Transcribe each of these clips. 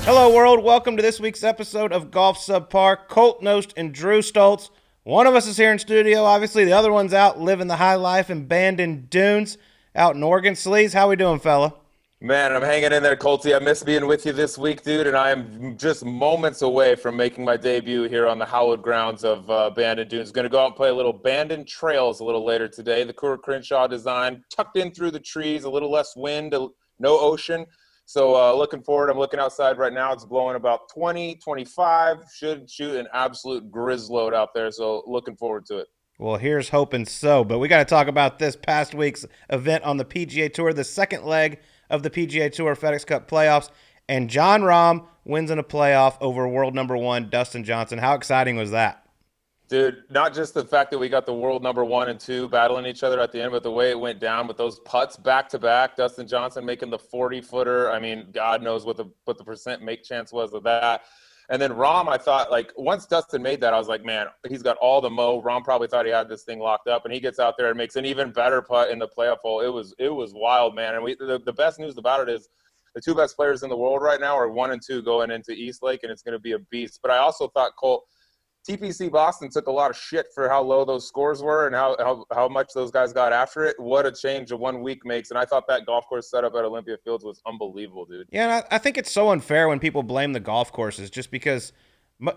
Hello, world. Welcome to this week's episode of Golf Subpar. Colt Knost and Drew Stoltz. One of us is here in studio, obviously. The other one's out living the high life in Bandon Dunes out in Oregon. Sleaze, how we doing, fella? Man, I'm hanging in there, Colty. I miss being with you this week, dude, and I am just moments away from making my debut here on the hallowed grounds of Bandon Dunes. Going to go out and play a little Bandon Trails a little later today. The Coor Crenshaw design, tucked in through the trees, a little less wind, no ocean. So looking forward. I'm looking outside right now. It's blowing about 20, 25. Should shoot an absolute grizzload out there, so looking forward to it. Well, here's hoping so, but we got to talk about this past week's event on the PGA Tour, the second leg of the PGA Tour FedEx Cup playoffs, and Jon Rahm wins in a playoff over world number one, Dustin Johnson. How exciting was that? Dude, not just the fact that we got the world number 1 and 2 battling each other at the end, but the way it went down with those putts back-to-back, Dustin Johnson making the 40-footer. I mean, God knows what the percent make chance was of that. And then Rahm, I thought, like, once Dustin made that, I was like, man, he's got all the mo. Rahm probably thought he had this thing locked up, and he gets out there and makes an even better putt in the playoff hole. It was wild, man. And the best news about it is the two best players in the world right now are 1 and 2 going into East Lake, and it's going to be a beast. But I also thought, Colt, TPC Boston took a lot of shit for how low those scores were and how much those guys got after it. What a change a 1 week makes. And I thought that golf course setup at Olympia Fields was unbelievable, dude. Yeah, and I think it's so unfair when people blame the golf courses just because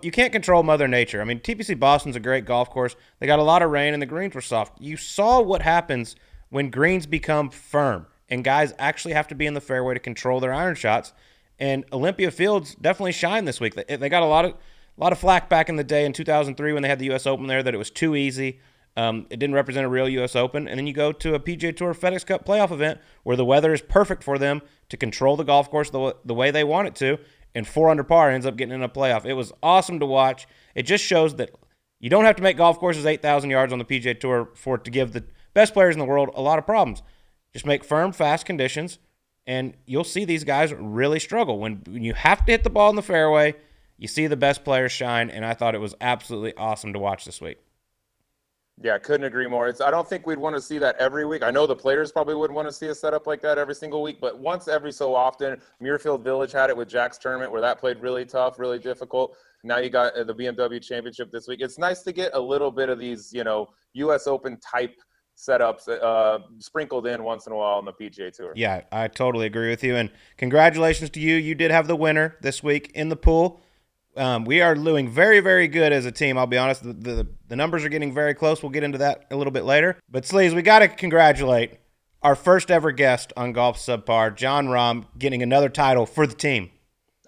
you can't control Mother Nature. I mean, TPC Boston's a great golf course. They got a lot of rain and the greens were soft. You saw what happens when greens become firm and guys actually have to be in the fairway to control their iron shots. And Olympia Fields definitely shined this week. They got a lot of flack back in the day in 2003 when they had the U.S. Open there that it was too easy. It didn't represent a real U.S. Open. And then you go to a PGA Tour FedEx Cup playoff event where the weather is perfect for them to control the golf course the way they want it to, and 4 under par ends up getting in a playoff. It was awesome to watch. It just shows that you don't have to make golf courses 8,000 yards on the PGA Tour for it to give the best players in the world a lot of problems. Just make firm, fast conditions, and you'll see these guys really struggle. When you have to hit the ball in the fairway, you see the best players shine, and I thought it was absolutely awesome to watch this week. Yeah, couldn't agree more. I don't think we'd want to see that every week. I know the players probably wouldn't want to see a setup like that every single week, but once every so often, Muirfield Village had it with Jack's tournament where that played really tough, really difficult. Now you got the BMW Championship this week. It's nice to get a little bit of these, U.S. Open type setups sprinkled in once in a while on the PGA Tour. Yeah, I totally agree with you, and congratulations to you. You did have the winner this week in the pool. We are doing very, very good as a team. I'll be honest, the numbers are getting very close. We'll get into that a little bit later. But Sleaze, we got to congratulate our first ever guest on Golf Subpar, Jon Rahm, getting another title for the team.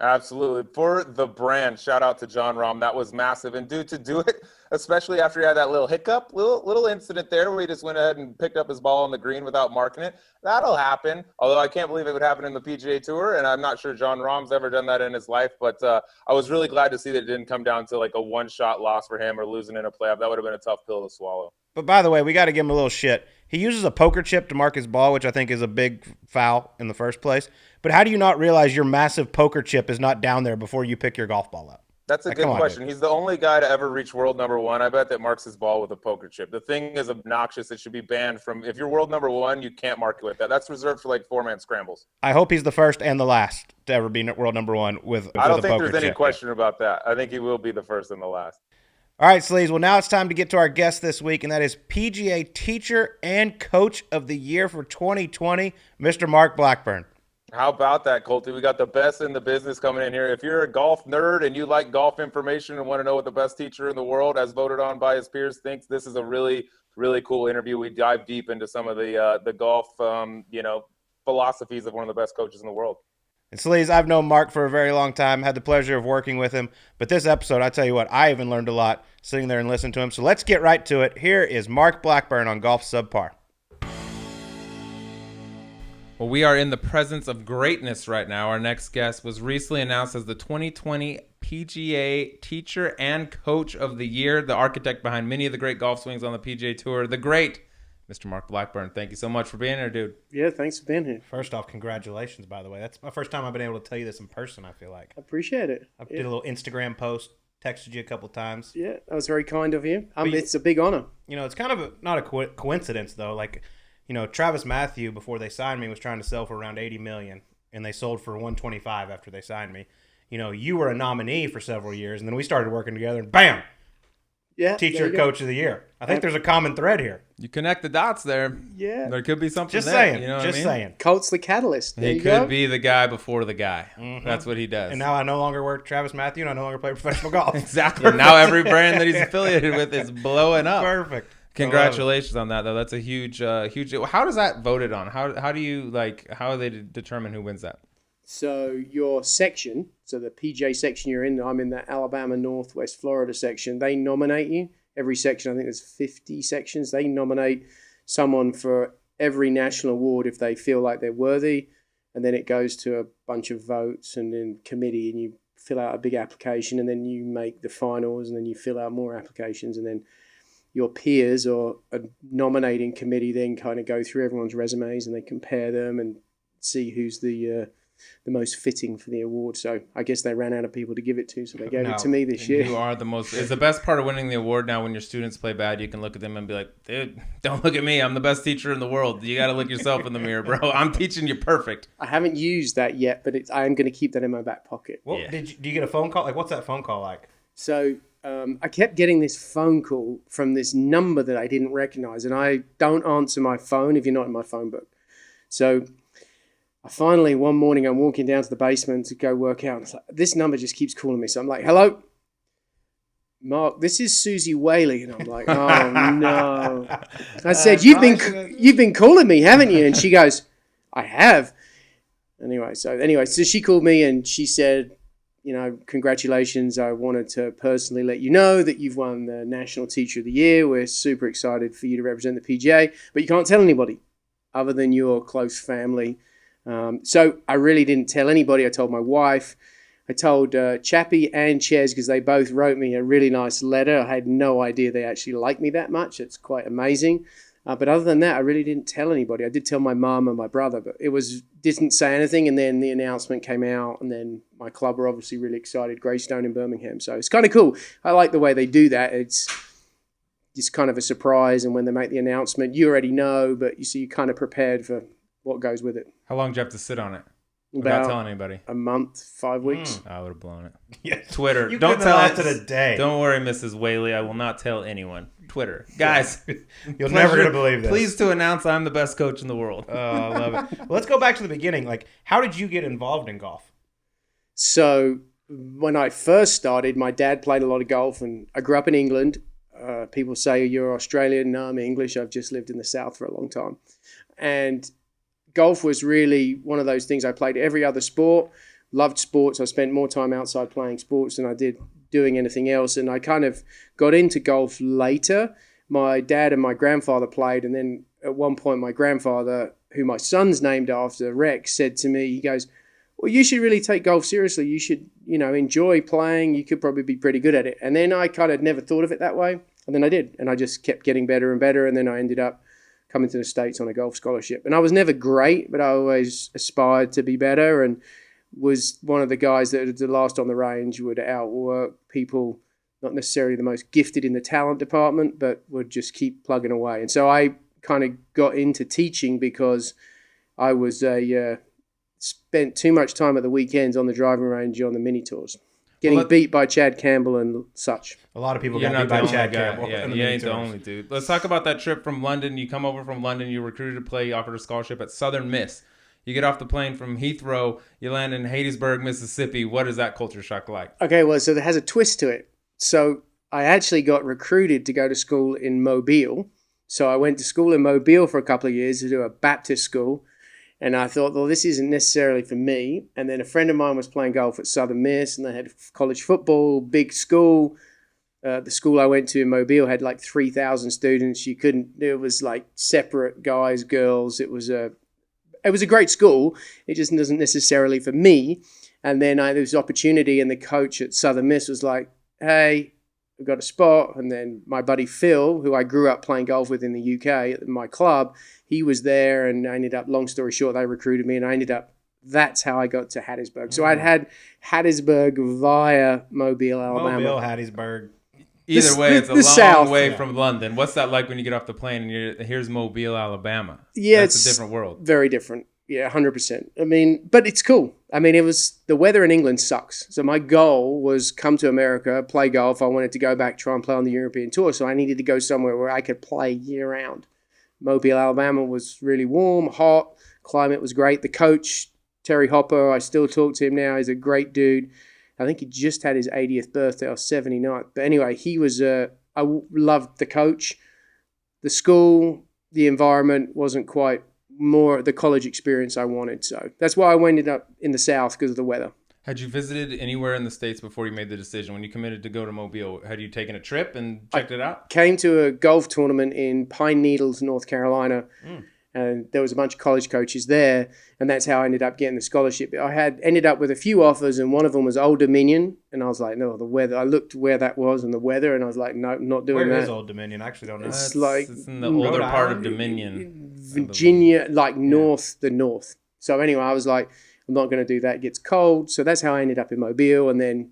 Absolutely. For the brand, shout out to Jon Rahm. That was massive. And dude, to do it, especially after he had that little hiccup, little incident there where he just went ahead and picked up his ball on the green without marking it, that'll happen. Although I can't believe it would happen in the PGA Tour, and I'm not sure Jon Rahm's ever done that in his life. But I was really glad to see that it didn't come down to like a one-shot loss for him or losing in a playoff. That would have been a tough pill to swallow. But by the way, we got to give him a little shit. He uses a poker chip to mark his ball, which I think is a big foul in the first place. But how do you not realize your massive poker chip is not down there before you pick your golf ball up? That's a good question. He's the only guy to ever reach world number 1. I bet that marks his ball with a poker chip. The thing is obnoxious. It should be banned from – if you're world number 1, you can't mark it with that. That's reserved for, like, 4-man scrambles. I hope he's the first and the last to ever be world number 1 with a poker chip. I don't think there's any question about that. I think he will be the first and the last. All right, Sleaze. Well, now it's time to get to our guest this week, and that is PGA Teacher and Coach of the Year for 2020, Mr. Mark Blackburn. How about that, Colty? We got the best in the business coming in here. If you're a golf nerd and you like golf information and want to know what the best teacher in the world, as voted on by his peers, thinks, this is a really, really cool interview. We dive deep into some of the golf, philosophies of one of the best coaches in the world. And Sleaze, I've known Mark for a very long time, had the pleasure of working with him. But this episode, I tell you what, I even learned a lot sitting there and listening to him. So let's get right to it. Here is Mark Blackburn on Golf Subpar. Well, we are in the presence of greatness right now. Our next guest was recently announced as the 2020 PGA Teacher and Coach of the Year, the architect behind many of the great golf swings on the PGA Tour, the great Mr. Mark Blackburn. Thank you so much for being here, dude. Yeah, thanks for being here. First off, congratulations, by the way. That's my first time I've been able to tell you this in person, I feel like. I appreciate it. I did a little Instagram post, texted you a couple times. Yeah, that was very kind of you. It's a big honor. It's kind of not a coincidence, though. Like, Travis Matthew, before they signed me, was trying to sell for around $80 million, and they sold for $125 after they signed me. you were a nominee for several years, and then we started working together, and bam, Yeah. Teacher Coach of the Year. I think there's a common thread here. You connect the dots there. Yeah. There could be something Just there. saying. You know what Just I mean? saying. Colt's the catalyst. There He you could go. be the guy before the guy. That's what he does. And now I no longer work Travis Matthew, and I no longer play professional golf. exactly. Now every brand that he's affiliated with is blowing up. Perfect. Congratulations on that, though. That's a huge. How does that voted on? How do you how do they determine who wins that? So your section, so the PGA section you're in, I'm in the Alabama, Northwest Florida section. They nominate you. Every section, I think there's 50 sections. They nominate someone for every national award if they feel like they're worthy. And then it goes to a bunch of votes and then committee, and you fill out a big application, and then you make the finals, and then you fill out more applications, and then your peers or a nominating committee then kind of go through everyone's resumes and they compare them and see who's the most fitting for the award. So I guess they ran out of people to give it to, so they gave it to me this year. You are the most. It's the best part of winning the award. Now, when your students play bad, you can look at them and be like, "Dude, don't look at me. I'm the best teacher in the world. You got to look yourself in the mirror, bro. I'm teaching you perfect." I haven't used that yet, but I am going to keep that in my back pocket. Well, do you get a phone call? Like, what's that phone call like? So I kept getting this phone call from this number that I didn't recognize, and I don't answer my phone if you're not in my phone book. So I finally, one morning, I'm walking down to the basement to go work out. And it's like, this number just keeps calling me. So I'm like, "Hello, Mark, this is Susie Whaley." And I'm like, "Oh, no." I said, you've been calling me, haven't you? And she goes, "I have." Anyway, so she called me and she said, "Congratulations. I wanted to personally let you know that you've won the National Teacher of the Year. We're super excited for you to represent the PGA, but you can't tell anybody other than your close family." So I really didn't tell anybody. I told my wife. I told Chappie and Chez because they both wrote me a really nice letter. I had no idea they actually liked me that much. It's quite amazing. But other than that, I really didn't tell anybody. I did tell my mum and my brother, but didn't say anything. And then the announcement came out, and then my club were obviously really excited, Greystone in Birmingham. So it's kind of cool. I like the way they do that. It's just kind of a surprise. And when they make the announcement, you already know, but you're kind of prepared for what goes with it. How long do you have to sit on it without telling anybody? A month, 5 weeks. I would have blown it. Yeah. Twitter. You Don't couldn't tell have it. lasted a day. Don't worry, Mrs. Whaley. I will not tell anyone. Twitter. Guys. You're never going to believe this. Pleased to announce I'm the best coach in the world. Oh, I love it. Well, let's go back to the beginning. Like, how did you get involved in golf? So when I first started, my dad played a lot of golf, and I grew up in England. People say, "You're Australian." No, I'm English. I've just lived in the South for a long time. And golf was really one of those things. I played every other sport, loved sports. I spent more time outside playing sports than I did doing anything else. And I kind of got into golf later. My dad and my grandfather played. And then at one point, my grandfather, who my son's named after, Rex, said to me, he goes, "Well, you should really take golf seriously. You should, enjoy playing. You could probably be pretty good at it." And then I kind of never thought of it that way. And then I did. And I just kept getting better and better. And then I ended up coming to the States on a golf scholarship. And I was never great, but I always aspired to be better and was one of the guys that the last on the range would outwork people, not necessarily the most gifted in the talent department, but would just keep plugging away. And so I kind of got into teaching because I was spent too much time at the weekends on the driving range on the mini tours, getting beat by Chad Campbell and such. A lot of people got beat by Chad Campbell. Yeah, you ain't the only dude. Let's talk about that trip from London. You come over from London. You recruited to play. You offered a scholarship at Southern Miss. You get off the plane from Heathrow. You land in Hattiesburg, Mississippi. What is that culture shock like? Okay, well, so there has a twist to it. So I actually got recruited to go to school in Mobile. So I went to school in Mobile for a couple of years to do a Baptist school. And I thought, well, this isn't necessarily for me. And then a friend of mine was playing golf at Southern Miss, and they had college football, big school. The school I went to in Mobile had like 3,000 students. It was like separate guys, girls. It was a great school. It just wasn't necessarily for me. And then there was opportunity, and the coach at Southern Miss was like, "Hey, we've got a spot." And then my buddy Phil, who I grew up playing golf with in the UK at my club, he was there, and I ended up, long story short, they recruited me, and that's how I got to Hattiesburg. So I'd had Hattiesburg via Mobile, Alabama. Mobile, Hattiesburg. Either way, it's a long South. way from London. What's that like when you get off the plane and here's Mobile, Alabama? Yeah, That's it's a different world. Very different. Yeah, 100%. I mean, but it's cool. I mean, the weather in England sucks. So my goal was come to America, play golf. I wanted to go back, try and play on the European Tour. So I needed to go somewhere where I could play year round. Mobile, Alabama was really warm, hot. Climate was great. The coach, Terry Hopper, I still talk to him now. He's a great dude. I think he just had his 80th birthday or 79th. But anyway, he was, I loved the coach. The school, the environment wasn't quite more the college experience I wanted. So that's why I ended up in the South because of the weather. Had you visited anywhere in the States before you made the decision? When you committed to go to Mobile, had you taken a trip and checked it out? Came to a golf tournament in Pine Needles, North Carolina. And there was a bunch of college coaches there, and that's how I ended up getting the scholarship. I had ended up with a few offers, and one of them was Old Dominion, and I was like, no, the weather. I looked where that was and the weather, and I was like, no, not doing that. Where is Old Dominion? I actually don't know. It's in the older part of Dominion. Virginia, like the north. So anyway, I was like, I'm not going to do that. It gets cold. So that's how I ended up in Mobile and then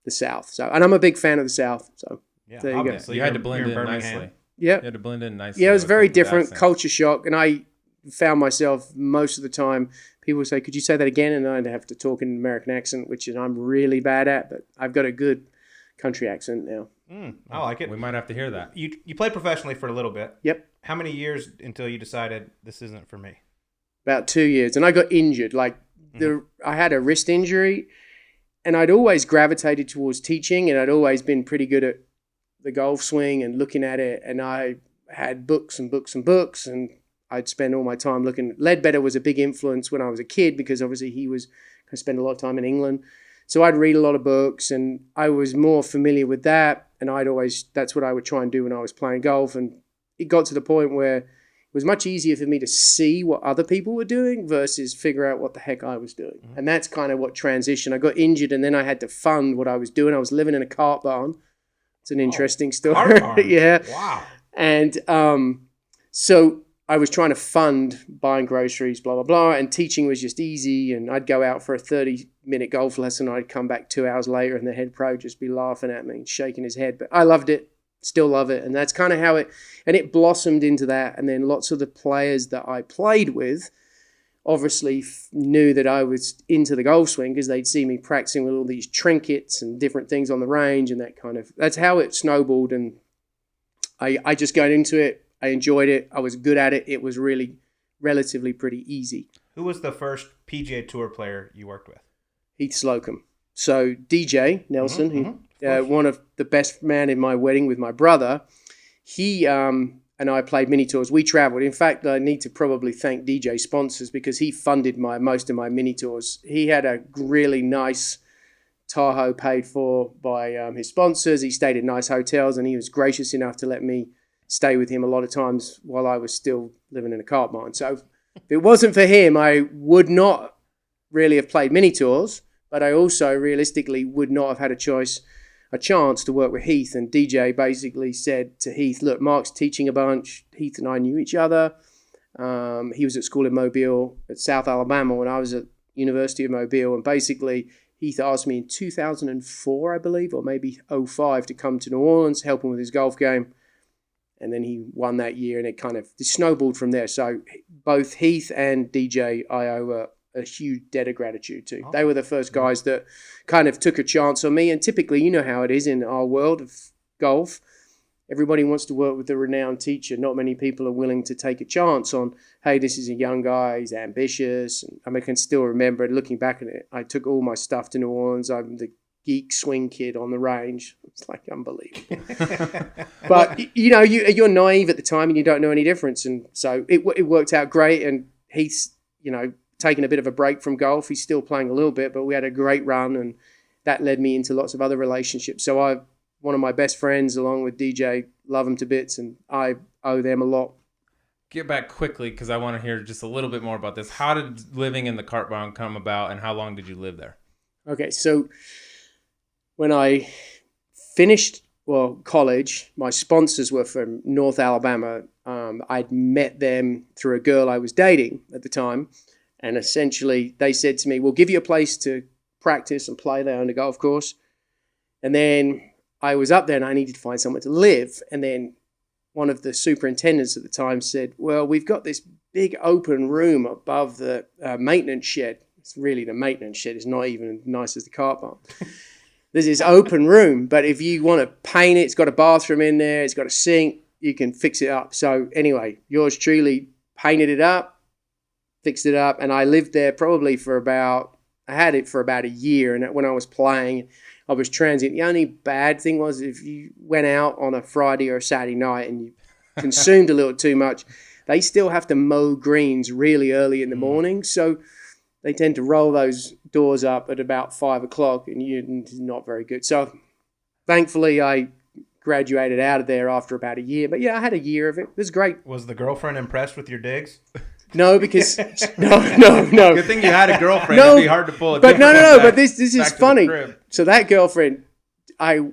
the South. So, and I'm a big fan of the South. So there you go. You had to blend in nicely. Yeah. You had to blend in nicely. Yeah, it was very different, culture shock. And I found myself most of the time, people would say, could you say that again? And I'd have to talk in an American accent, which I'm really bad at, but I've got a good country accent now. I like it. We might have to hear that. You played professionally for a little bit. Yep. How many years until you decided this isn't for me? About 2 years. And I got injured. I had a wrist injury, and I'd always gravitated towards teaching, and I'd always been pretty good at the golf swing and looking at it. And I had books and books and books, and I'd spend all my time looking. Ledbetter was a big influence when I was a kid because obviously I spent a lot of time in England. So I'd read a lot of books, and I was more familiar with that. And that's what I would try and do when I was playing golf. And it got to the point where it was much easier for me to see what other people were doing versus figure out what the heck I was doing. And that's kind of what transitioned. I got injured, and then I had to fund what I was doing. I was living in a cart barn. It's an interesting story. Cart barn. Yeah. Wow. And so I was trying to fund buying groceries, blah, blah, blah. And teaching was just easy. And I'd go out for a 30-minute golf lesson. I'd come back 2 hours later, and the head pro just be laughing at me, shaking his head. But I loved it, still love it. And that's kind of how it blossomed into that. And then lots of the players that I played with obviously knew that I was into the golf swing because they'd see me practicing with all these trinkets and different things on the range, and that's how it snowballed. And I just got into it. I enjoyed it. I was good at it. It was really relatively pretty easy. Who was the first PGA Tour player you worked with? Heath Slocum. So DJ Nelson, one of the best man in my wedding with my brother, he and I played mini tours. We traveled. In fact, I need to probably thank DJ sponsors because he funded most of my mini tours. He had a really nice Tahoe paid for by his sponsors. He stayed at nice hotels, and he was gracious enough to let me stay with him a lot of times while I was still living in a cart barn. So if it wasn't for him, I would not really have played mini tours, but I also realistically would not have had a chance to work with Heath. And DJ basically said to Heath, look, Mark's teaching a bunch. Heath and I knew each other. He was at school in Mobile at South Alabama when I was at University of Mobile. And basically Heath asked me in 2004, I believe, or maybe 05 to come to New Orleans, help him with his golf game. And then he won that year, and it kind of snowballed from there. So both Heath and DJ I owe a huge debt of gratitude to. They were the first guys that kind of took a chance on me. And typically, you know how it is in our world of golf. Everybody wants to work with a renowned teacher. Not many people are willing to take a chance on, hey, this is a young guy, he's ambitious. And I can still remember, looking back at it, I took all my stuff to New Orleans. I'm the geek swing kid on the range. It's like unbelievable. But, you're naive at the time and you don't know any difference. And so it worked out great. And Heath's, taking a bit of a break from golf. He's still playing a little bit, but we had a great run, and that led me into lots of other relationships. So one of my best friends, along with DJ, love him to bits, and I owe them a lot. Get back quickly because I want to hear just a little bit more about this. How did living in the cart barn come about, and how long did you live there? Okay, so when I finished college, my sponsors were from North Alabama. I'd met them through a girl I was dating at the time. And essentially, they said to me, we'll give you a place to practice and play there on the golf course. And then I was up there and I needed to find somewhere to live. And then one of the superintendents at the time said, well, we've got this big open room above the maintenance shed. It's really the maintenance shed. It's not even as nice as the car park. There's this open room, but if you want to paint it, it's got a bathroom in there, it's got a sink, you can fix it up. So anyway, yours truly painted it up, fixed it up, and I lived there probably I had it for about a year, and when I was playing, I was transient. The only bad thing was if you went out on a Friday or a Saturday night and you consumed a little too much, they still have to mow greens really early in the morning, so they tend to roll those doors up at about 5 o'clock, and it's not very good. So thankfully, I graduated out of there after about a year. But yeah, I had a year of it. It was great. Was the girlfriend impressed with your digs? No, because no. Good thing you had a girlfriend. It'd be hard to pull it. But no. But this is funny. So that girlfriend, I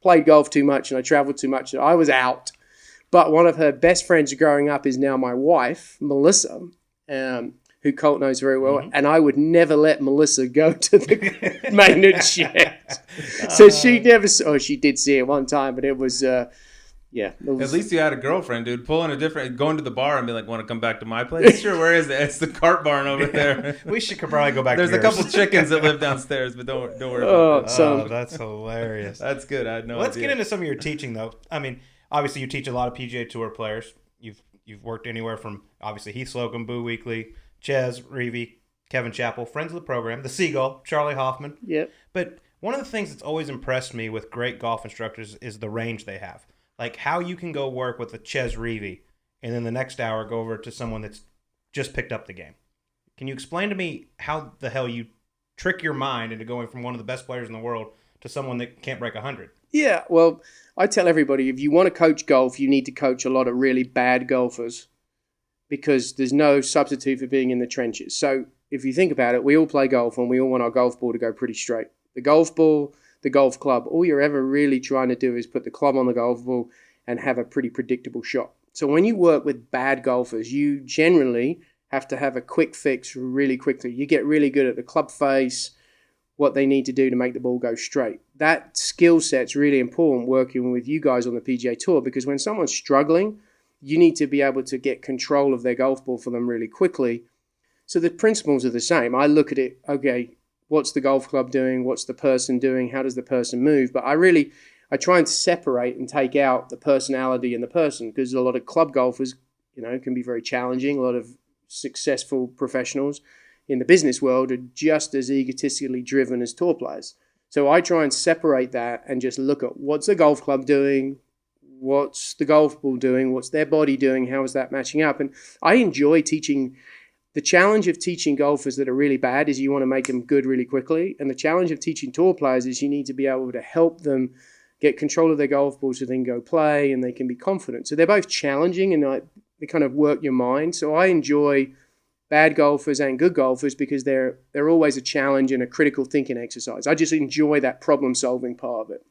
played golf too much and I traveled too much. So I was out. But one of her best friends growing up is now my wife, Melissa, who Colt knows very well. Mm-hmm. And I would never let Melissa go to the maintenance shed. So she never saw. She did see it one time, but it was. At least you had a girlfriend, dude. Going to the bar and be like, want to come back to my place? Sure, where is it? It's the cart barn over there. We should probably go back There's to a couple chickens that live downstairs, but don't worry about that. Oh, that's hilarious. That's good. I had no Let's idea. get into some of your teaching, though. I mean, obviously you teach a lot of PGA Tour players. You've worked anywhere from, obviously, Heath, Slocum, Boo Weekly, Chez Reavie, Kevin Chappell, friends of the program, the Seagull, Charley Hoffman. Yep. But one of the things that's always impressed me with great golf instructors is the range they have. Like how you can go work with a Chez Reavie and then the next hour go over to someone that's just picked up the game. Can you explain to me how the hell you trick your mind into going from one of the best players in the world to someone that can't break 100? Yeah, well, I tell everybody, if you want to coach golf, you need to coach a lot of really bad golfers because there's no substitute for being in the trenches. So if you think about it, we all play golf and we all want our golf ball to go pretty straight. The golf ball, the golf club, all you're ever really trying to do is put the club on the golf ball and have a pretty predictable shot. So when you work with bad golfers, you generally have to have a quick fix really quickly. You get really good at the club face, what they need to do to make the ball go straight. That skill set's really important working with you guys on the PGA Tour because when someone's struggling, you need to be able to get control of their golf ball for them really quickly. So the principles are the same. I look at it, okay, what's the golf club doing? What's the person doing? How does the person move? But I try and separate and take out the personality in the person because a lot of club golfers, can be very challenging. A lot of successful professionals in the business world are just as egotistically driven as tour players. So I try and separate that and just look at what's the golf club doing? What's the golf ball doing? What's their body doing? How is that matching up? And I enjoy teaching. The challenge of teaching golfers that are really bad is you want to make them good really quickly. And the challenge of teaching tour players is you need to be able to help them get control of their golf ball so they can go play and they can be confident. So they're both challenging and they kind of work your mind. So I enjoy bad golfers and good golfers because they're always a challenge and a critical thinking exercise. I just enjoy that problem solving part of it.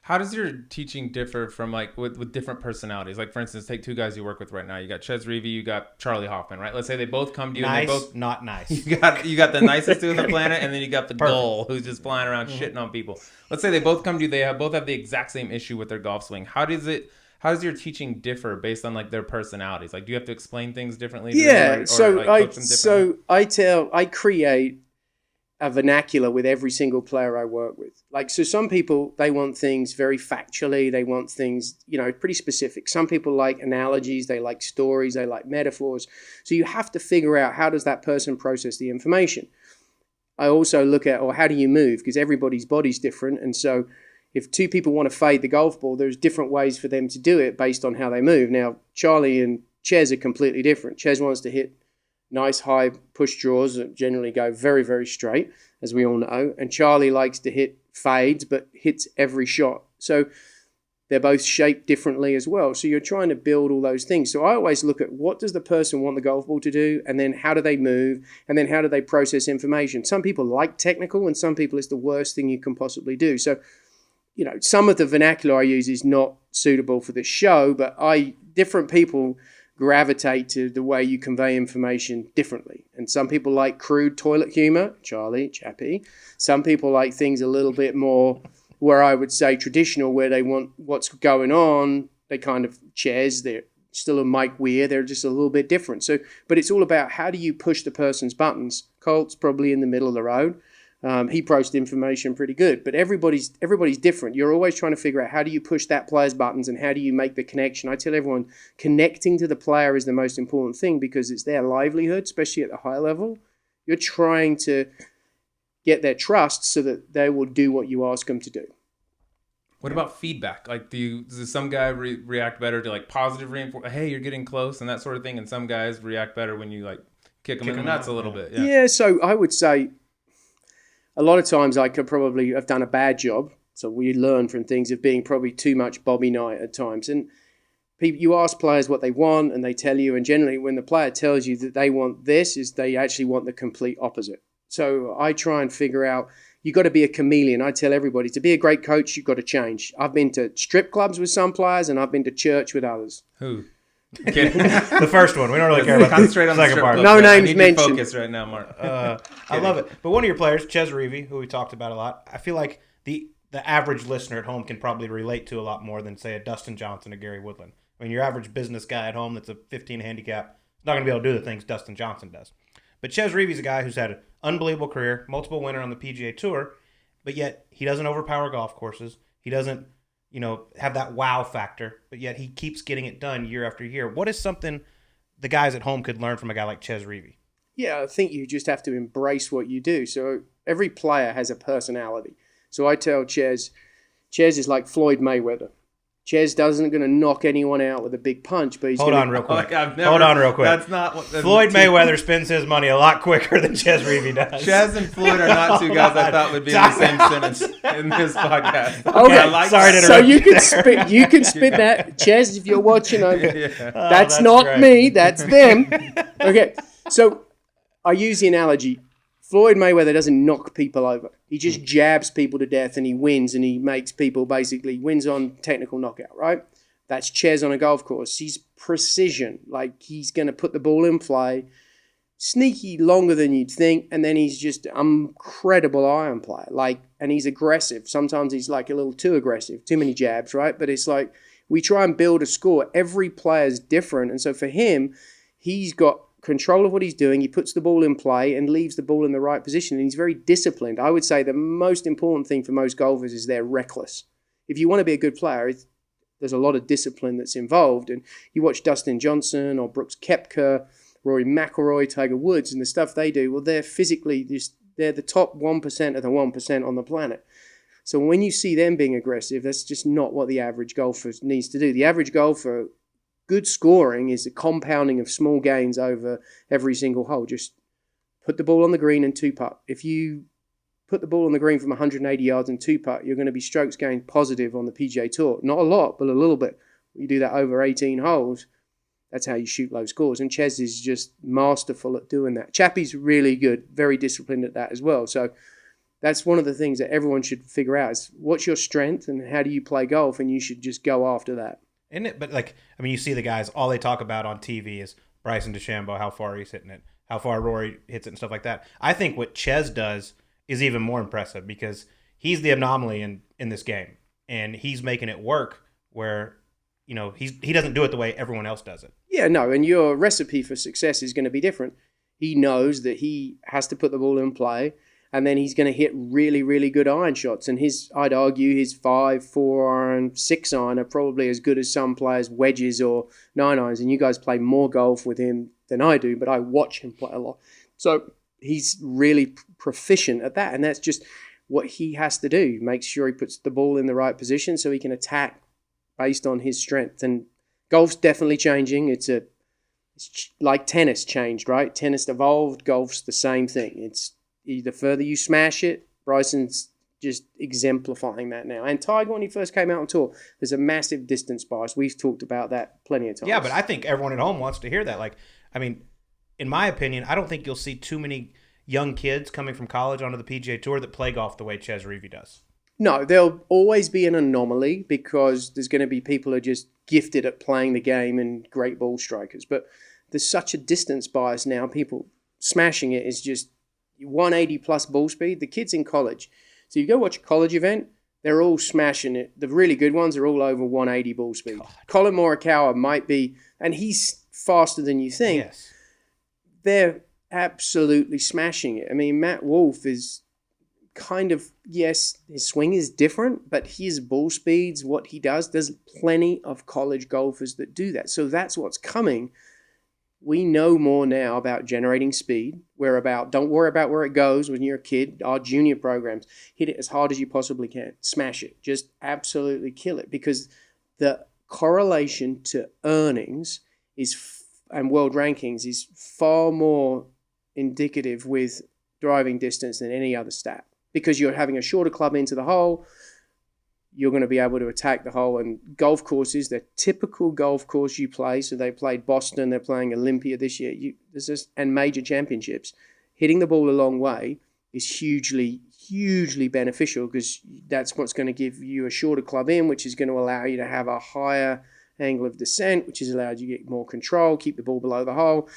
How does your teaching differ from with different personalities? Like for instance, take two guys you work with right now. You got Chez Reavie, you got Charley Hoffman, right? Let's say they both come to you. Nice, and they both not nice. You got the nicest dude on the planet, and then you got the gull who's just flying around shitting on people. Let's say they both come to you. They both have the exact same issue with their golf swing. How does your teaching differ based on their personalities? Like, do you have to explain things differently? Yeah. Coach them differently? I create a vernacular with every single player I work with. So some people, they want things very factually. They want things, pretty specific. Some people like analogies. They like stories. They like metaphors. So you have to figure out how does that person process the information. I also look at, how do you move? Because everybody's body's different. And so if two people want to fade the golf ball, there's different ways for them to do it based on how they move. Now, Charley and Chez are completely different. Chez wants to hit nice high push draws that generally go very, very straight, as we all know. And Charley likes to hit fades, but hits every shot. So they're both shaped differently as well. So you're trying to build all those things. So I always look at what does the person want the golf ball to do, and then how do they move, and then how do they process information. Some people like technical, and some people it's the worst thing you can possibly do. So, some of the vernacular I use is not suitable for this show, but different people gravitate to the way you convey information differently. And some people like crude toilet humor, Charley, Chappie. Some people like things a little bit more where I would say traditional, where they want what's going on They kind of Chez, they're still a Mike Weir, they're just a little bit different. So, but it's all about how do you push the person's buttons. Colt's probably in the middle of the road. He processed information pretty good, but everybody's different. You're always trying to figure out how do you push that player's buttons and how do you make the connection. I tell everyone connecting to the player is the most important thing because it's their livelihood, especially at the high level. You're trying to get their trust so that they will do what you ask them to do. What about feedback? Like, does some guy react better to like positive reinforcement? Hey, you're getting close and that sort of thing. And some guys react better when you like kick them in the nuts a little bit. Yeah. So I would say a lot of times I could probably have done a bad job. So we learn from things of being probably too much Bobby Knight at times. And you ask players what they want and they tell you. And generally when the player tells you that they want this, is they actually want the complete opposite. So I try and figure out, you got to be a chameleon. I tell everybody, to be a great coach, you've got to change. I've been to strip clubs with some players, and I've been to church with others. Who? The first one. We don't really care about Concentrate on the second part. No names I need mentioned. your focus right now, Mark. I love it. But one of your players, Chez Reavie, who we talked about a lot, I feel like the average listener at home can probably relate to a lot more than, say, a Dustin Johnson or Gary Woodland. I mean, your average business guy at home that's a 15 handicap is not going to be able to do the things Dustin Johnson does. But Chez Reavie's a guy who's had an unbelievable career, multiple winner on the PGA Tour, but yet he doesn't overpower golf courses. He doesn't, have that wow factor, but yet he keeps getting it done year after year. What is something the guys at home could learn from a guy like Chez Reavie? Yeah, I think you just have to embrace what you do. So every player has a personality. So I tell Chez is like Floyd Mayweather. Chez doesn't going to knock anyone out with a big punch, but he's Hold on real quick. Hold That's not what Floyd Mayweather spends his money a lot quicker than Chez Reavie does. Chez and Floyd are not two guys I thought would be in the same sentence in this podcast. Okay, sorry to interrupt. So you can spit that, Chez, if you're watching. That's not great. me. That's them. Okay, so I use the analogy. Floyd Mayweather doesn't knock people over. He just jabs people to death and he wins and he makes people basically wins on technical knockout, right? That's Chez on a golf course. He's precision. Like he's going to put the ball in play, sneaky longer than you'd think, and then he's just incredible iron player. And he's aggressive. Sometimes he's like a little too aggressive, too many jabs, right? But it's like we try and build a score. Every player's different. And so for him, he's got control of what he's doing. He puts the ball in play and leaves the ball in the right position. And he's very disciplined. I would say the most important thing for most golfers is they're reckless. If you want to be a good player, there's a lot of discipline that's involved. And you watch Dustin Johnson or Brooks Koepka, Rory McIlroy, Tiger Woods, and the stuff they do, well, they're physically they're the top 1% of the 1% on the planet. So when you see them being aggressive, that's just not what the average golfer needs to do. The average golfer, good scoring is the compounding of small gains over every single hole. Just put the ball on the green and two-putt. If you put the ball on the green from 180 yards and two-putt, you're going to be strokes gained positive on the PGA Tour. Not a lot, but a little bit. You do that over 18 holes, that's how you shoot low scores. And Chez is just masterful at doing that. Chappie's really good, very disciplined at that as well. So that's one of the things that everyone should figure out is what's your strength and how do you play golf, and you should just go after that. Isn't it? But you see the guys, all they talk about on TV is Bryson DeChambeau, how far he's hitting it, how far Rory hits it and stuff like that. I think what Chez does is even more impressive because he's the anomaly in this game. And he's making it work where, he doesn't do it the way everyone else does it. Yeah, no, and your recipe for success is going to be different. He knows that he has to put the ball in play, and then he's going to hit really, really good iron shots. And I'd argue his 5, 4 iron, 6 iron are probably as good as some players' wedges or 9 irons. And you guys play more golf with him than I do, but I watch him play a lot. So he's really proficient at that. And that's just what he has to do. Make sure he puts the ball in the right position so he can attack based on his strength. And golf's definitely changing. It's like tennis changed, right? Tennis evolved. Golf's the same thing. It's the further you smash it, Bryson's just exemplifying that now. And Tiger, when he first came out on tour, there's a massive distance bias. We've talked about that plenty of times. Yeah, but I think everyone at home wants to hear that. In my opinion, I don't think you'll see too many young kids coming from college onto the PGA Tour that play golf the way Chez Reavie does. No, there'll always be an anomaly because there's going to be people who are just gifted at playing the game and great ball strikers. But there's such a distance bias now. People smashing it is just 180 plus ball speed. The kids in college. So you go watch a college event, they're all smashing it. The really good ones are all over 180 ball speed. Colin Morikawa might be, and he's faster than you think. Yes. They're absolutely smashing it. I mean, Matt Wolff is kind of, yes, his swing is different, but his ball speeds, what he does, there's plenty of college golfers that do that. So that's what's coming. We know more now about generating speed. Don't worry about where it goes when you're a kid. Our junior programs, hit it as hard as you possibly can. Smash it. Just absolutely kill it, because the correlation to earnings and world rankings is far more indicative with driving distance than any other stat, because you're having a shorter club into the hole. You're going to be able to attack the hole. And golf courses, the typical golf course you play, so they played Boston, they're playing Olympia this year, and major championships, hitting the ball a long way is hugely, hugely beneficial, because that's what's going to give you a shorter club in, which is going to allow you to have a higher angle of descent, which has allowed you to get more control, keep the ball below the hole,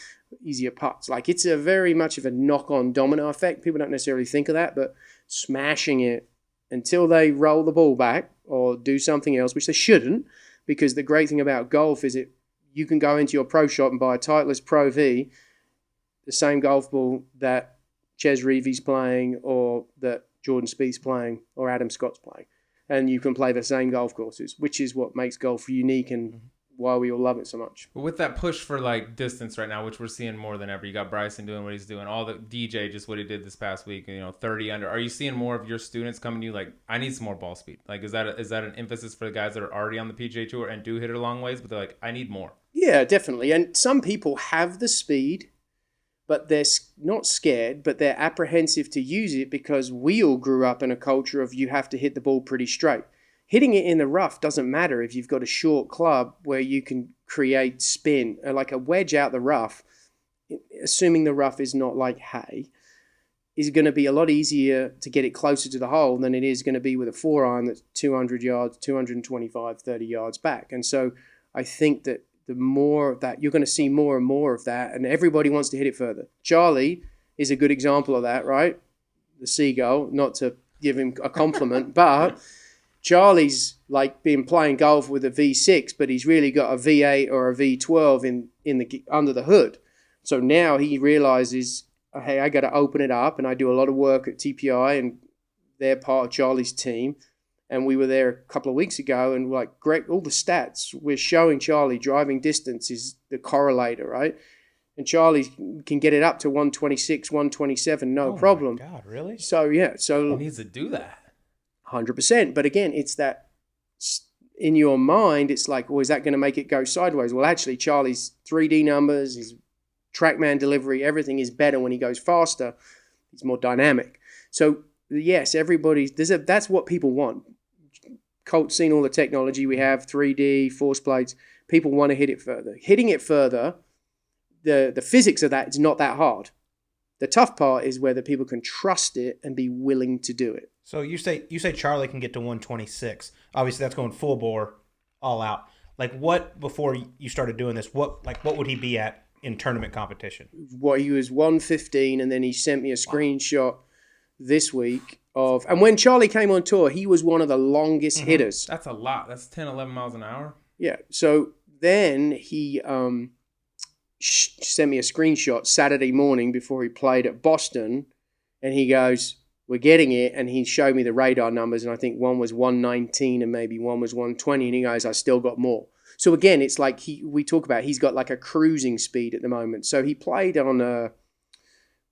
easier putts. Like, it's a very much of a knock-on domino effect. People don't necessarily think of that, but smashing it until they roll the ball back or do something else, which they shouldn't, because the great thing about golf is you can go into your pro shop and buy a Titleist Pro V, the same golf ball that Chez Reavie's playing, or that Jordan Spieth's playing, or Adam Scott's playing, and you can play the same golf courses, which is what makes golf unique and why we all love it so much. But with that push for like distance right now, which we're seeing more than ever, you got Bryson doing what he's doing, all the DJ, just what he did this past week, 30 under. Are you seeing more of your students coming to you like, I need some more ball speed? Like, is that an emphasis for the guys that are already on the PGA Tour and do hit it a long ways, but they're like, I need more? Yeah, definitely. And some people have the speed, but they're not scared, but they're apprehensive to use it, because we all grew up in a culture of you have to hit the ball pretty straight. Hitting it in the rough doesn't matter if you've got a short club where you can create spin. Like a wedge out the rough, assuming the rough is not like hay, is going to be a lot easier to get it closer to the hole than it is going to be with a 4-iron that's 200 yards, 225, 30 yards back. And so I think that the more of that, you're going to see more and more of that, and everybody wants to hit it further. Charley is a good example of that, right? The seagull, not to give him a compliment, but Charlie's like been playing golf with a V6, but he's really got a V8 or a V12 in the under the hood. So now he realizes, hey, I got to open it up, and I do a lot of work at TPI, and they're part of Charlie's team. And we were there a couple of weeks ago, and like, great, all the stats we're showing Charley, driving distance is the correlator, right? And Charlie can get it up to 126, 127, no problem. Oh my God, really? So yeah, He needs to do that. 100%. But again, it's that in your mind, it's like, well, is that going to make it go sideways? Well, actually, Charlie's 3D numbers, his TrackMan delivery, everything is better when he goes faster. He's more dynamic. So yes, that's what people want. Colt's seen all the technology we have, 3D, force plates. People want to hit it further. Hitting it further, the physics of that is not that hard. The tough part is whether people can trust it and be willing to do it. So you say Charlie can get to 126. Obviously, that's going full bore, all out. Like, what, before you started doing this, what would he be at in tournament competition? Well, he was 115, and then he sent me a screenshot this week of, and when Charlie came on tour, he was one of the longest hitters. That's a lot. That's 10, 11 miles an hour. Yeah. So then he sent me a screenshot Saturday morning before he played at Boston, and he goes, we're getting it, and he showed me the radar numbers, and I think one was 119 and maybe one was 120, and he goes, I still got more. So again, it's like we talk about, he's got like a cruising speed at the moment. So he played on a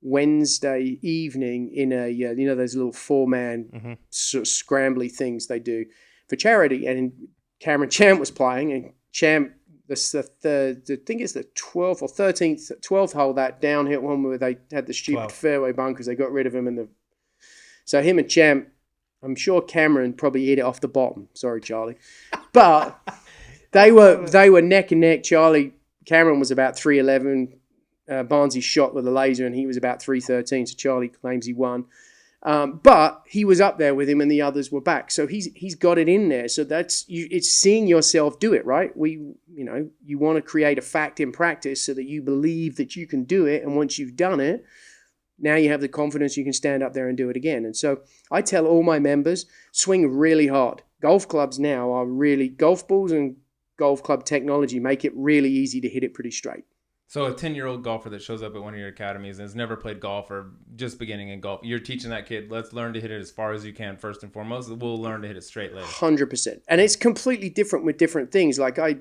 Wednesday evening in a, those little 4-man sort of scrambly things they do for charity, and Cameron Champ was playing, and Champ, I think it's the 12th or 12th hole, that downhill one where they had the stupid fairway bunkers, they got rid of him, so him and Champ, I'm sure Cameron probably hit it off the bottom. Sorry, Charlie. But they were neck and neck. Cameron was about 311. Barnsley shot with a laser, and he was about 313. So Charlie claims he won. But he was up there with him, and the others were back. So he's got it in there. So it's seeing yourself do it, right? You want to create a fact in practice so that you believe that you can do it, and once you've done it, Now you have the confidence you can stand up there and do it again. And so I tell all my members, swing really hard. Golf clubs now are really, golf balls and golf club technology make it really easy to hit it pretty straight. So a 10-year-old golfer that shows up at one of your academies and has never played golf or just beginning in golf, you're teaching that kid, let's learn to hit it as far as you can first and foremost. We'll learn to hit it straight later. 100%. And it's completely different with different things. Like I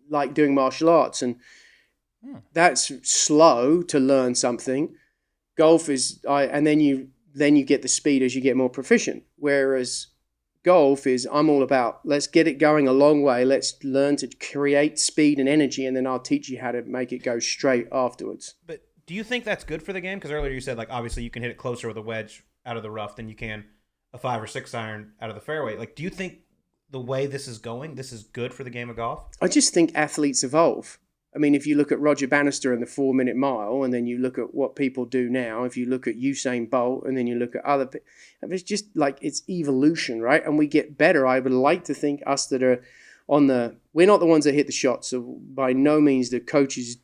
like doing martial arts, and that's slow to learn something. Golf is, and then you get the speed as you get more proficient. Whereas golf is, I'm all about, let's get it going a long way. Let's learn to create speed and energy, and then I'll teach you how to make it go straight afterwards. But do you think that's good for the game? Because earlier you said, like, obviously you can hit it closer with a wedge out of the rough than you can a 5 or 6 iron out of the fairway. Like, do you think the way this is going, this is good for the game of golf? I just think athletes evolve. I mean, if you look at Roger Bannister and the 4-minute mile, and then you look at what people do now, if you look at Usain Bolt, and then you look at other people, it's just like it's evolution, right? And we get better. I would like to think us that are we're not the ones that hit the shots, so by no means the coaches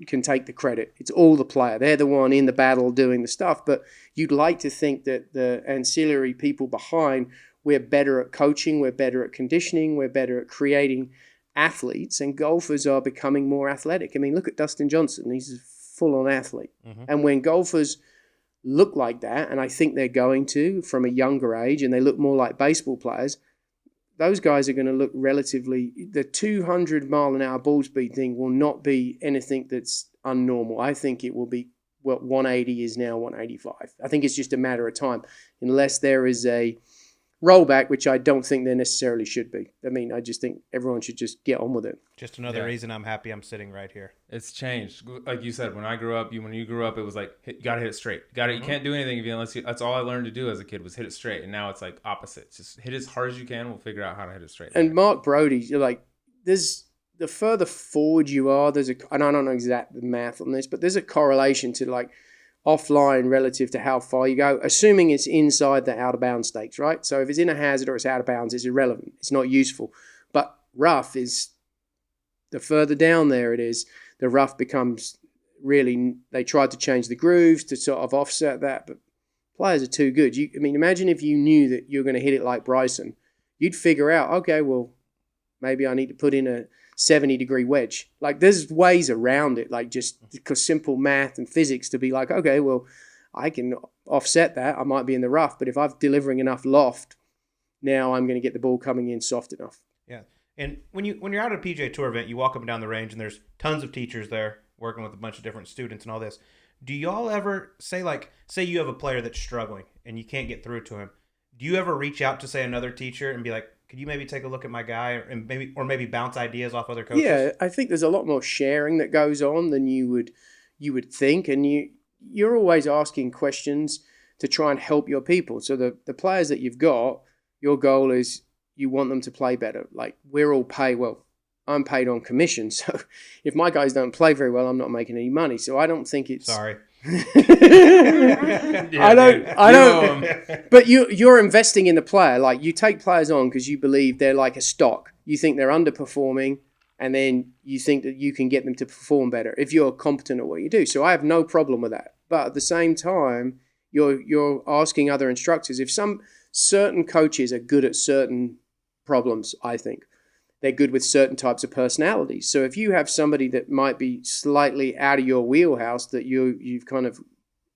can take the credit. It's all the player. They're the one in the battle doing the stuff, but you'd like to think that the ancillary people behind, we're better at coaching, we're better at conditioning, we're better at creating athletes, and golfers are becoming more athletic. I mean, look at Dustin Johnson. He's a full-on athlete. Mm-hmm. And when golfers look like that, and I think they're going to from a younger age, and they look more like baseball players, those guys are going to look relatively, the 200-mile-an-hour ball speed thing will not be anything that's unnormal. I think it will be what 180 is now 185. I think it's just a matter of time, unless there is a rollback, which I don't think there necessarily should be. I mean, I just think everyone should just get on with it. Just another reason I'm happy I'm sitting right here. It's changed. Like you said, when I grew up, when you grew up, it was like, you got to hit it straight. You can't do anything that's all I learned to do as a kid was hit it straight. And now it's like opposite. Just hit as hard as you can. We'll figure out how to hit it straight. And Mark Brody, you're like, there's the further forward you are, and I don't know exact math on this, but there's a correlation to like offline relative to how far you go, assuming it's inside the out of bounds stakes, right? So if it's in a hazard or it's out of bounds, it's irrelevant. It's not useful. But rough is, the further down there it is, the rough becomes really, they tried to change the grooves to sort of offset that, but players are too good. I mean, imagine if you knew that you're going to hit it like Bryson. You'd figure out, okay, well, maybe I need to put in a 70-degree wedge. Like, there's ways around it, like just because simple math and physics to be like, okay, well, I can offset that. I might be in the rough, but if I'm delivering enough loft, now I'm going to get the ball coming in soft enough. Yeah. And when you're out at a PGA Tour event, you walk up and down the range, and there's tons of teachers there working with a bunch of different students and all this. Do y'all ever say you have a player that's struggling and you can't get through to him? Do you ever reach out to, say, another teacher and be like, could you maybe take a look at my guy, and maybe bounce ideas off other coaches? Yeah, I think there's a lot more sharing that goes on than you would think, and you're always asking questions to try and help your people. So the players that you've got, your goal is you want them to play better. Like, we're all paid, well, I'm paid on commission, so if my guys don't play very well, I'm not making any money. So I don't think it's... Sorry. I don't. But you're investing in the player. Like, you take players on because you believe they're like a stock. You think they're underperforming, and then you think that you can get them to perform better if you're competent at what you do. So I have no problem with that. But at the same time, you're asking other instructors, if some certain coaches are good at certain problems, I think they're good with certain types of personalities. So if you have somebody that might be slightly out of your wheelhouse that you've kind of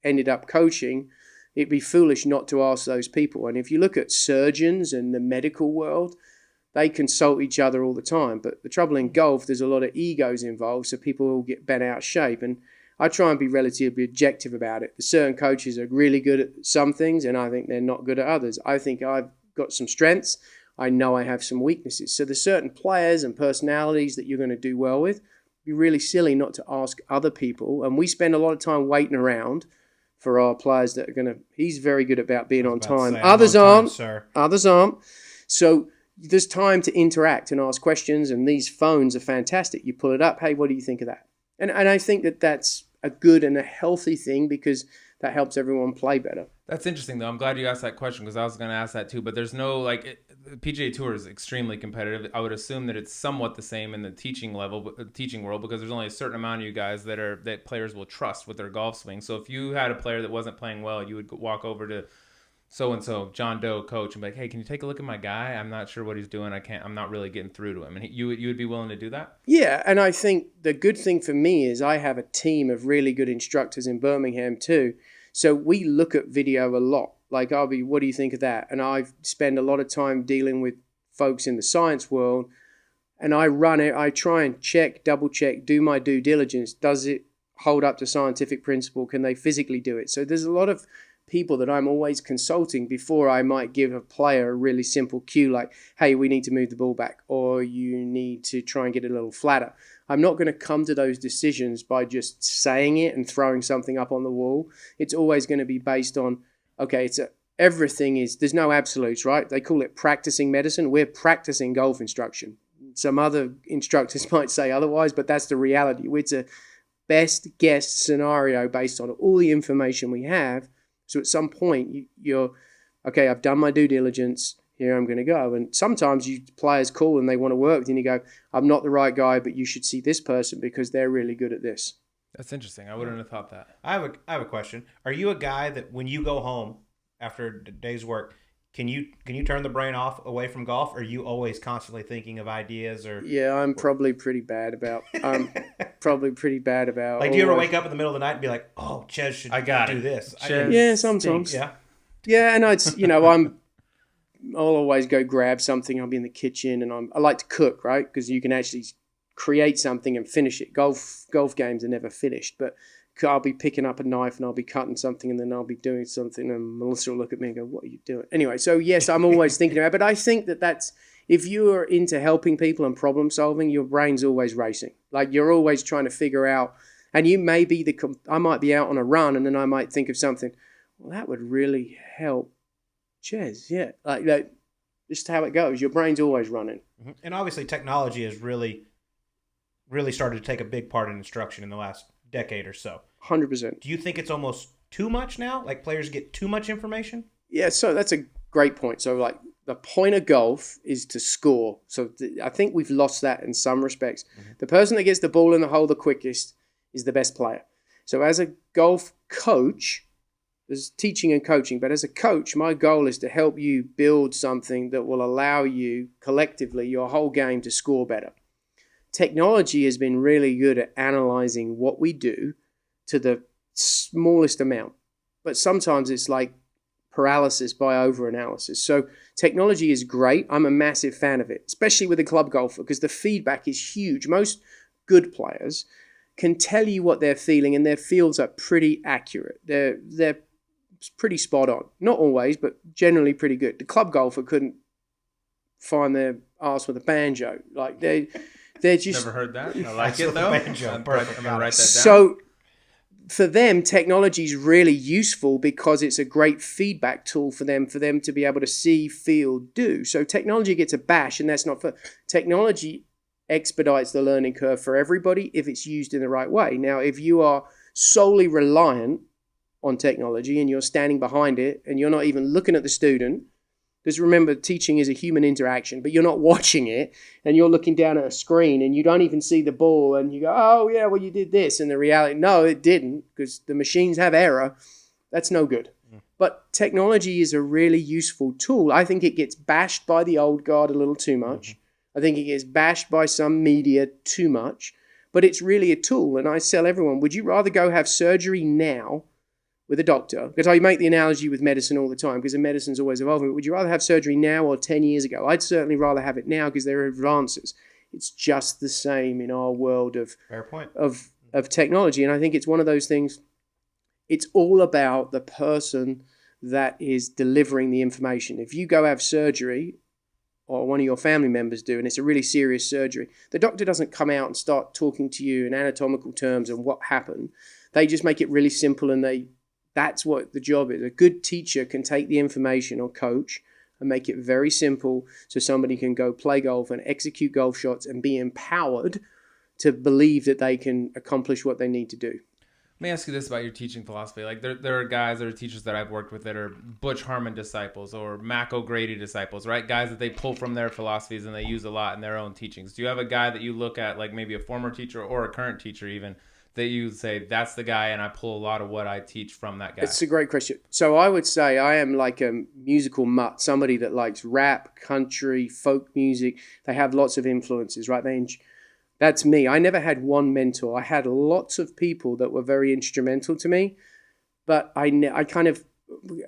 ended up coaching, it'd be foolish not to ask those people. And if you look at surgeons and the medical world, they consult each other all the time. But the trouble in golf, there's a lot of egos involved, so people will get bent out of shape. And I try and be relatively objective about it. The certain coaches are really good at some things, and I think they're not good at others. I think I've got some strengths. I know I have some weaknesses. So there's certain players and personalities that you're going to do well with. It'd be really silly not to ask other people. And we spend a lot of time waiting around for our players that are going to... He's very good about being on time. Others aren't. Others aren't. So there's time to interact and ask questions, and these phones are fantastic. You pull it up. Hey, what do you think of that? And I think that that's a good and a healthy thing, because that helps everyone play better. That's interesting, though. I'm glad you asked that question because I was going to ask that too. But there's no the PGA Tour is extremely competitive. I would assume that it's somewhat the same in the teaching world, because there's only a certain amount of you guys that players will trust with their golf swing. So if you had a player that wasn't playing well, you would walk over to so and so John Doe coach and be like, hey, can you take a look at my guy? I'm not sure what he's doing. I'm not really getting through to him. And you would be willing to do that? Yeah, and I think the good thing for me is I have a team of really good instructors in Birmingham too. So we look at video a lot. Like, what do you think of that? And I spend a lot of time dealing with folks in the science world, and I run it. I try and check, double check, do my due diligence. Does it hold up to scientific principle? Can they physically do it? So there's a lot of people that I'm always consulting before I might give a player a really simple cue like, hey, we need to move the ball back, or you need to try and get it a little flatter. I'm not going to come to those decisions by just saying it and throwing something up on the wall. It's always going to be based on, okay, there's no absolutes, right? They call it practicing medicine. We're practicing golf instruction. Some other instructors might say otherwise, but that's the reality. It's a best guess scenario based on all the information we have. So at some point, you're, okay, I've done my due diligence. Here I'm going to go. And sometimes players call and they want to work. Then you go, I'm not the right guy, but you should see this person because they're really good at this. That's interesting. I wouldn't have thought that. I have a question. Are you a guy that when you go home after a day's work, can you turn the brain off away from golf? Or are you always constantly thinking of ideas? Or yeah, I'm probably pretty bad about. Like, do you ever wake up in the middle of the night and be like, "Oh, Chez should do this"? Yeah, sometimes. Yeah. Yeah, and I'll always go grab something. I'll be in the kitchen, and I like to cook, right? Because you can actually create something and finish it. Golf games are never finished, but I'll be picking up a knife and I'll be cutting something, and then I'll be doing something, and Melissa will look at me and go, "What are you doing?" Anyway, so yes, I'm always thinking about it, but I think that's, if you're into helping people and problem solving, your brain's always racing. Like, you're always trying to figure out, and you may be I might be out on a run, and then I might think of something, well, that would really help Chez. Yeah, like that. Just how it goes. Your brain's always running. Mm-hmm. And obviously technology has really started to take a big part in instruction in the last decade or so. 100%. Do you think it's almost too much now? Like, players get too much information? Yeah, so that's a great point. So, like, the point of golf is to score. So I think we've lost that in some respects. Mm-hmm. The person that gets the ball in the hole the quickest is the best player. So as a golf coach, there's teaching and coaching, but as a coach, my goal is to help you build something that will allow you collectively, your whole game, to score better. Technology has been really good at analyzing what we do to the smallest amount, but sometimes it's like paralysis by over-analysis. So technology is great. I'm a massive fan of it, especially with a club golfer, because the feedback is huge. Most good players can tell you what they're feeling, and their feels are pretty accurate. They're pretty spot on. Not always, but generally pretty good. The club golfer couldn't find their arse with a banjo. Like, they're just... Never heard that. I like it, though. I'm going to write that down. So for them, technology is really useful because it's a great feedback tool for them to be able to see, feel, do. So technology gets a bash, and that's not for... Technology expedites the learning curve for everybody if it's used in the right way. Now, if you are solely reliant on technology and you're standing behind it and you're not even looking at the student, because remember, teaching is a human interaction, but you're not watching it and you're looking down at a screen and you don't even see the ball and you go, oh yeah, well, you did this. And the reality, no, it didn't, because the machines have error. That's no good. But technology is a really useful tool. I think it gets bashed by the old guard a little too much. I think it gets bashed by some media too much, but it's really a tool. And I tell everyone, would you rather go have surgery now with a doctor? Because I make the analogy with medicine all the time, because medicine's always evolving. But would you rather have surgery now or 10 years ago? I'd certainly rather have it now because there are advances. It's just the same in our world of fair point of technology. And I think it's one of those things, it's all about the person that is delivering the information. If you go have surgery, or one of your family members do, and it's a really serious surgery, the doctor doesn't come out and start talking to you in anatomical terms and what happened. They just make it really simple, and that's what the job is. A good teacher can take the information, or coach, and make it very simple so somebody can go play golf and execute golf shots and be empowered to believe that they can accomplish what they need to do. Let me ask you this about your teaching philosophy. Like there are guys, there are teachers that I've worked with that are Butch Harmon disciples or Mac O'Grady disciples, right? Guys that they pull from their philosophies and they use a lot in their own teachings. Do you have a guy that you look at, like maybe a former teacher or a current teacher even, that you say, that's the guy and I pull a lot of what I teach from that guy? It's a great question. So I would say I am like a musical mutt, somebody that likes rap, country, folk music. They have lots of influences, right? That's me. I never had one mentor. I had lots of people that were very instrumental to me, but I kind of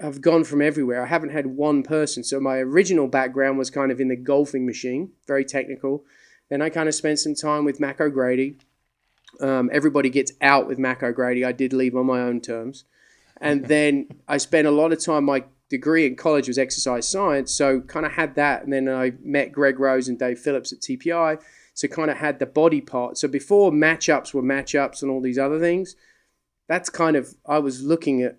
have gone from everywhere. I haven't had one person. So my original background was kind of in the golfing machine, very technical. Then I kind of spent some time with Mac O'Grady. Everybody gets out with Mac O'Grady. I did leave on my own terms. And then I spent a lot of time, my degree in college was exercise science, so kind of had that. And then I met Greg Rose and Dave Phillips at TPI. So kind of had the body part. So before matchups were matchups and all these other things, that's kind of, I was looking at,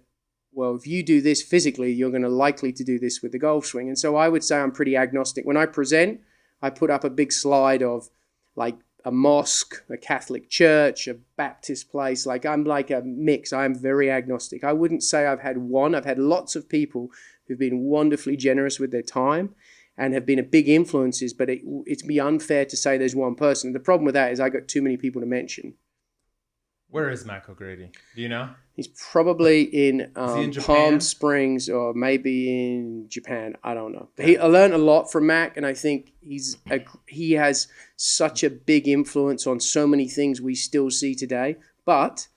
well, if you do this physically, you're going to likely to do this with the golf swing. And so I would say I'm pretty agnostic. When I present, I put up a big slide of like a mosque, a Catholic church, a Baptist place. Like I'm like a mix. I am very agnostic. I wouldn't say I've had one. I've had lots of people who've been wonderfully generous with their time and have been a big influences, but it'd be unfair to say there's one person. The problem with that is I got too many people to mention. Where is Mac O'Grady? Do you know? He's probably in, in Palm Springs or maybe in Japan. I don't know. I learned a lot from Mac, and I think he has such a big influence on so many things we still see today. But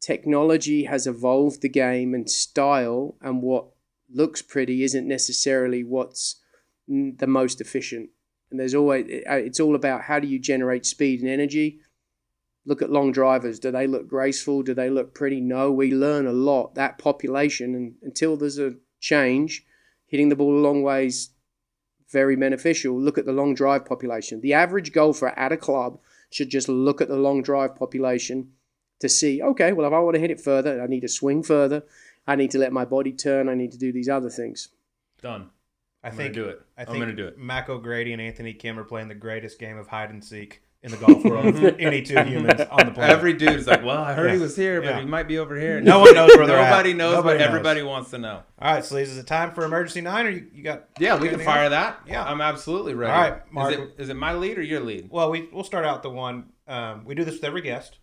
technology has evolved the game, and style and what looks pretty isn't necessarily what's the most efficient. And it's all about how do you generate speed and energy. Look at long drivers. Do they look graceful? Do they look pretty? No, we learn a lot. That population, and until there's a change, hitting the ball a long way is very beneficial. Look at the long drive population. The average golfer at a club should just look at the long drive population to see, okay, well, if I want to hit it further, I need to swing further. I need to let my body turn. I need to do these other things. Done. I'm going to do it. I'm going to do it. Mac O'Grady and Anthony Kim are playing the greatest game of hide and seek in the golf world for any two humans on the planet. Every dude is like, well, I heard he was here, but he might be over here. No one knows where they're at. Nobody knows, but everybody wants to know. All right, Sleeves, is it time for Emergency 9? Or you got? Yeah, we can fire that. Yeah. I'm absolutely ready. All right, Mark. Is it my lead or your lead? Well, we'll start out the one. We do this with every guest.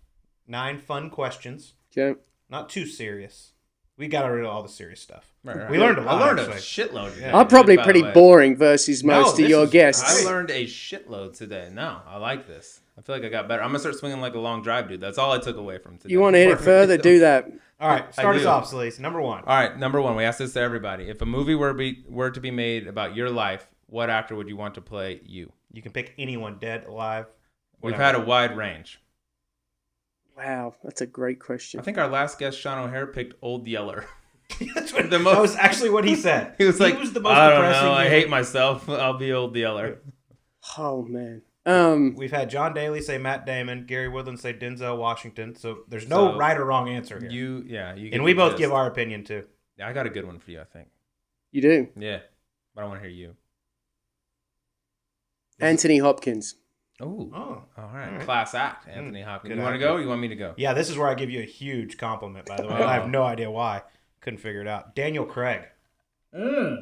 9 fun questions. Okay. Not too serious. We got rid of all the serious stuff. Right. We learned a lot. I learned a shitload today. I'm probably pretty boring versus most of your guests. I learned a shitload today. No, I like this. I feel like I got better. I'm going to start swinging like a long drive, dude. That's all I took away from today. You want to hit it further? Do that. All right, start us off, Sleaze. Number 1. All right, number 1. We asked this to everybody. If a movie were to be made about your life, what actor would you want to play you? You can pick anyone, dead, alive. We've had a wide range. Wow, that's a great question. I think our last guest, Sean O'Hare, picked Old Yeller. That was actually what he said. He was like, was the most I don't depressing. know. I hate myself. I'll be Old Yeller. Oh, man. We've had John Daly say Matt Damon, Gary Woodland say Denzel Washington. So there's no right or wrong answer here. You and we both give our opinion too. Yeah, I got a good one for you, I think. You do? Yeah, but I want to hear you. Anthony Hopkins. Oh, all right. Class act, Anthony Hopkins. You want to actor. go or you want me to go? Yeah, this is where I give you a huge compliment, by the way. I have no idea why. Couldn't figure it out. Daniel Craig. Yeah.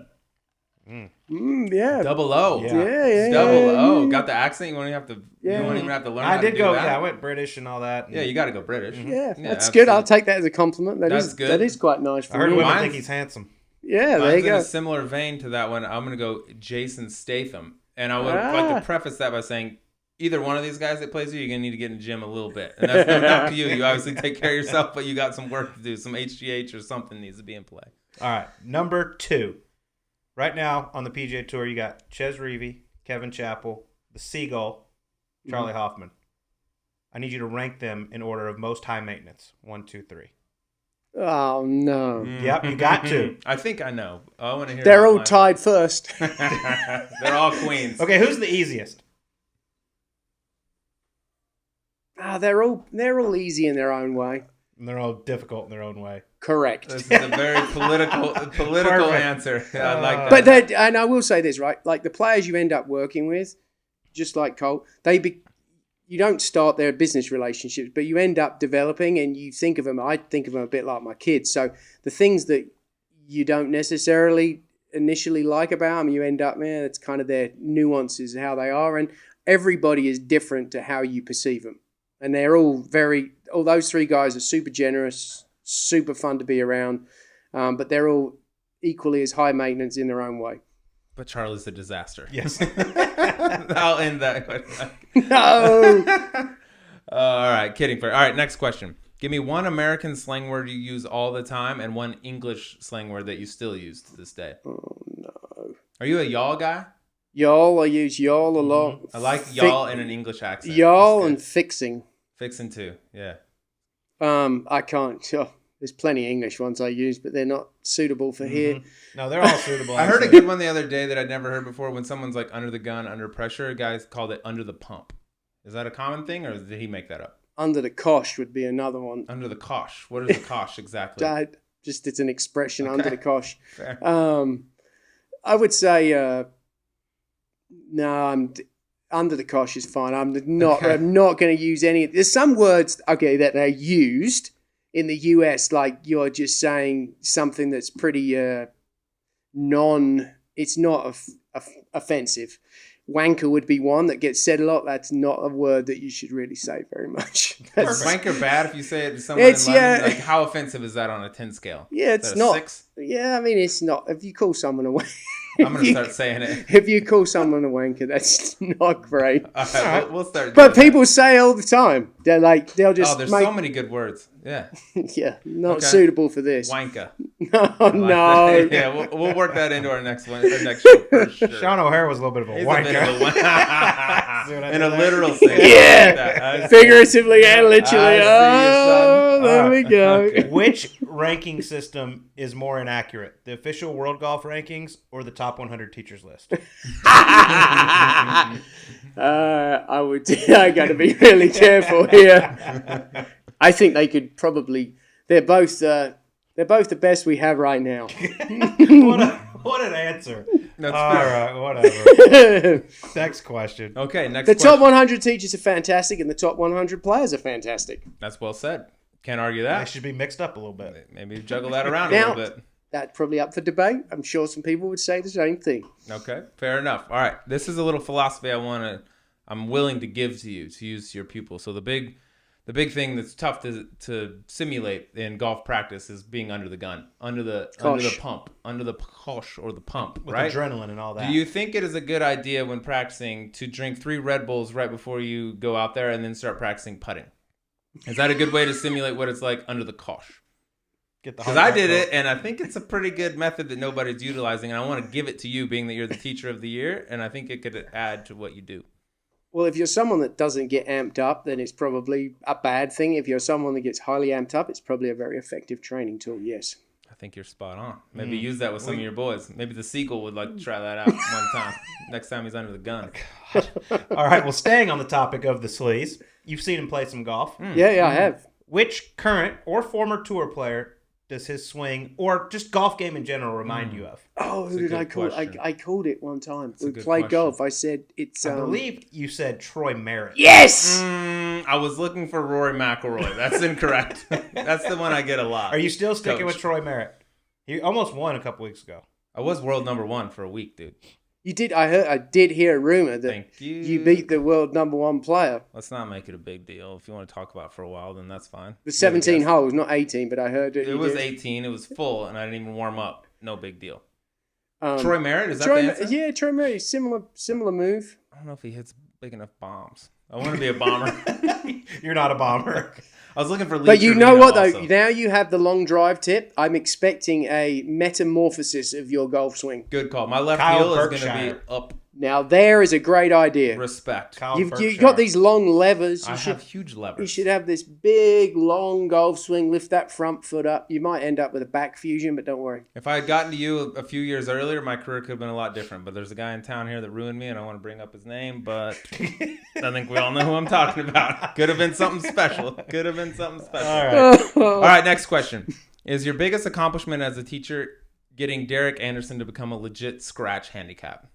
00. Yeah. Double O. Got the accent. You won't even have to. Yeah. You won't even have to learn. I how did to go. do that. Yeah, I went British and all that. Yeah, you got to go British. Yeah, that's absolutely. good. I'll take that as a compliment. That's good. That is quite nice for I heard me. women think he's handsome. Yeah, there Mine's you in go. a similar vein to that one. I'm going to go Jason Statham, and I would like to preface that by saying, either one of these guys that plays you, you're going to need to get in the gym a little bit. And that's not to you. You obviously take care of yourself, but you got some work to do. Some HGH or something needs to be in play. All right. Number 2. Right now on the PGA Tour, you got Chez Reavie, Kevin Chappell, the Seagull, Charley Hoffman. I need you to rank them in order of most high maintenance. 1, 2, 3. Oh, no. Yep, you got to. I think I know. I want to hear. They're all tied first. They're all queens. Okay, who's the easiest? They're all easy in their own way. And they're all difficult in their own way. Correct. This is a very political answer. I like that. But and I will say this, right? Like the players you end up working with, just like Colt, you don't start their business relationships, but you end up developing, and you think of them. I think of them a bit like my kids. So the things that you don't necessarily initially like about them, you end up, man, it's kind of their nuances, how they are, and everybody is different to how you perceive them. And they're all those three guys are super generous, super fun to be around, but they're all equally as high maintenance in their own way. But Charlie's a disaster. Yes. I'll end that. No. All right, kidding. All right, next question. Give me one American slang word you use all the time and one English slang word that you still use to this day. Oh, no. Are you a y'all guy? Y'all, I use y'all a lot. I like y'all in an English accent. Y'all and fixing. Fixing too, yeah. I can't. There's plenty of English ones I use, but they're not suitable for here. No, they're all suitable. I heard a good one the other day that I'd never heard before. When someone's like under the gun, under pressure, guys called it under the pump. Is that a common thing, or did he make that up? Under the cosh would be another one. Under the cosh. What is the cosh exactly? It's an expression, okay. Under the cosh. Fair. I would say, under the cosh is fine. I'm not going to use any. There's some words, that are used in the US, like you're just saying something that's pretty it's not offensive. Wanker would be one that gets said a lot. That's not a word that you should really say very much. Is wanker bad if you say it to someone in London? Like, how offensive is that on a 10 scale? Yeah, it's not. 6? Yeah, I mean, it's not. If you call someone a wanker, I'm going to start saying it. If you call someone a wanker, that's not great. All right, we'll start. But people say it all the time. They're like, they'll just. There's so many good words. Yeah. Yeah, not suitable for this. Wanker. No. Yeah, we'll work that into our next one. Our next show for sure. Sean O'Hare was a little bit of a wanker. In a literal sense. Yeah. Figuratively and literally. There we go. Okay. Which ranking system is more inaccurate? The official World Golf Rankings or the top 100 teachers list? I got to be really careful here. I think they could probably. They're both the best we have right now. What an answer. That's all fair. right, whatever. Next question. Okay, next the question. top 100 teachers are fantastic, and the top 100 players are fantastic. That's well said. Can't argue that. They should be mixed up a little bit. Maybe juggle that around a little bit. That's probably up for debate. I'm sure some people would say the same thing. Okay, fair enough. All right, this is a little philosophy I'm willing to give to you to use to your pupils. So the big thing that's tough to simulate in golf practice is being under the gun, under the pump, under the cosh or the pump, with right? Adrenaline and all that. Do you think it is a good idea when practicing to drink 3 Red Bulls right before you go out there and then start practicing putting? Is that a good way to simulate what it's like under the cosh? Because I did it, and I think it's a pretty good method that nobody's utilizing, and I want to give it to you, being that you're the teacher of the year, and I think it could add to what you do. Well, if you're someone that doesn't get amped up, then it's probably a bad thing. If you're someone that gets highly amped up, it's probably a very effective training tool, yes. I think you're spot on. Maybe use that with some of your boys. Maybe the Seagull would like to try that out one time. Next time he's under the gun. All right, well, staying on the topic of the sleaze, you've seen him play some golf. Yeah, I have. Which current or former tour player does his swing or just golf game in general remind you of? Oh, who did I call? I called it one time. We played golf. I said it's. I believe you said Troy Merritt. Yes. I was looking for Rory McIlroy. That's incorrect. That's the one I get a lot. Are you still sticking with Troy Merritt? He almost won a couple weeks ago. I was world number 1 for a week, dude. You did. I did hear a rumor that you beat the world number 1 player. Let's not make it a big deal. If you want to talk about it for a while, then that's fine. The 17 holes, not 18, but I heard it. It was 18. It was full, and I didn't even warm up. No big deal. Troy Merritt, is that the answer? Yeah, Troy Merritt. Similar move. I don't know if he hits big enough bombs. I want to be a bomber. You're not a bomber. I was looking for. But you know what though? Now you have the long drive tip. I'm expecting a metamorphosis of your golf swing. Good call. My left heel is going to be up. Now there is a great idea. Respect. You've got these long levers. I have huge levers. You should have this big, long golf swing. Lift that front foot up. You might end up with a back fusion, but don't worry. If I had gotten to you a few years earlier, my career could have been a lot different. But there's a guy in town here that ruined me, and I want to bring up his name, but I think we all know who I'm talking about. Could have been something special. All right, next question. Is your biggest accomplishment as a teacher getting Derek Anderson to become a legit scratch handicap?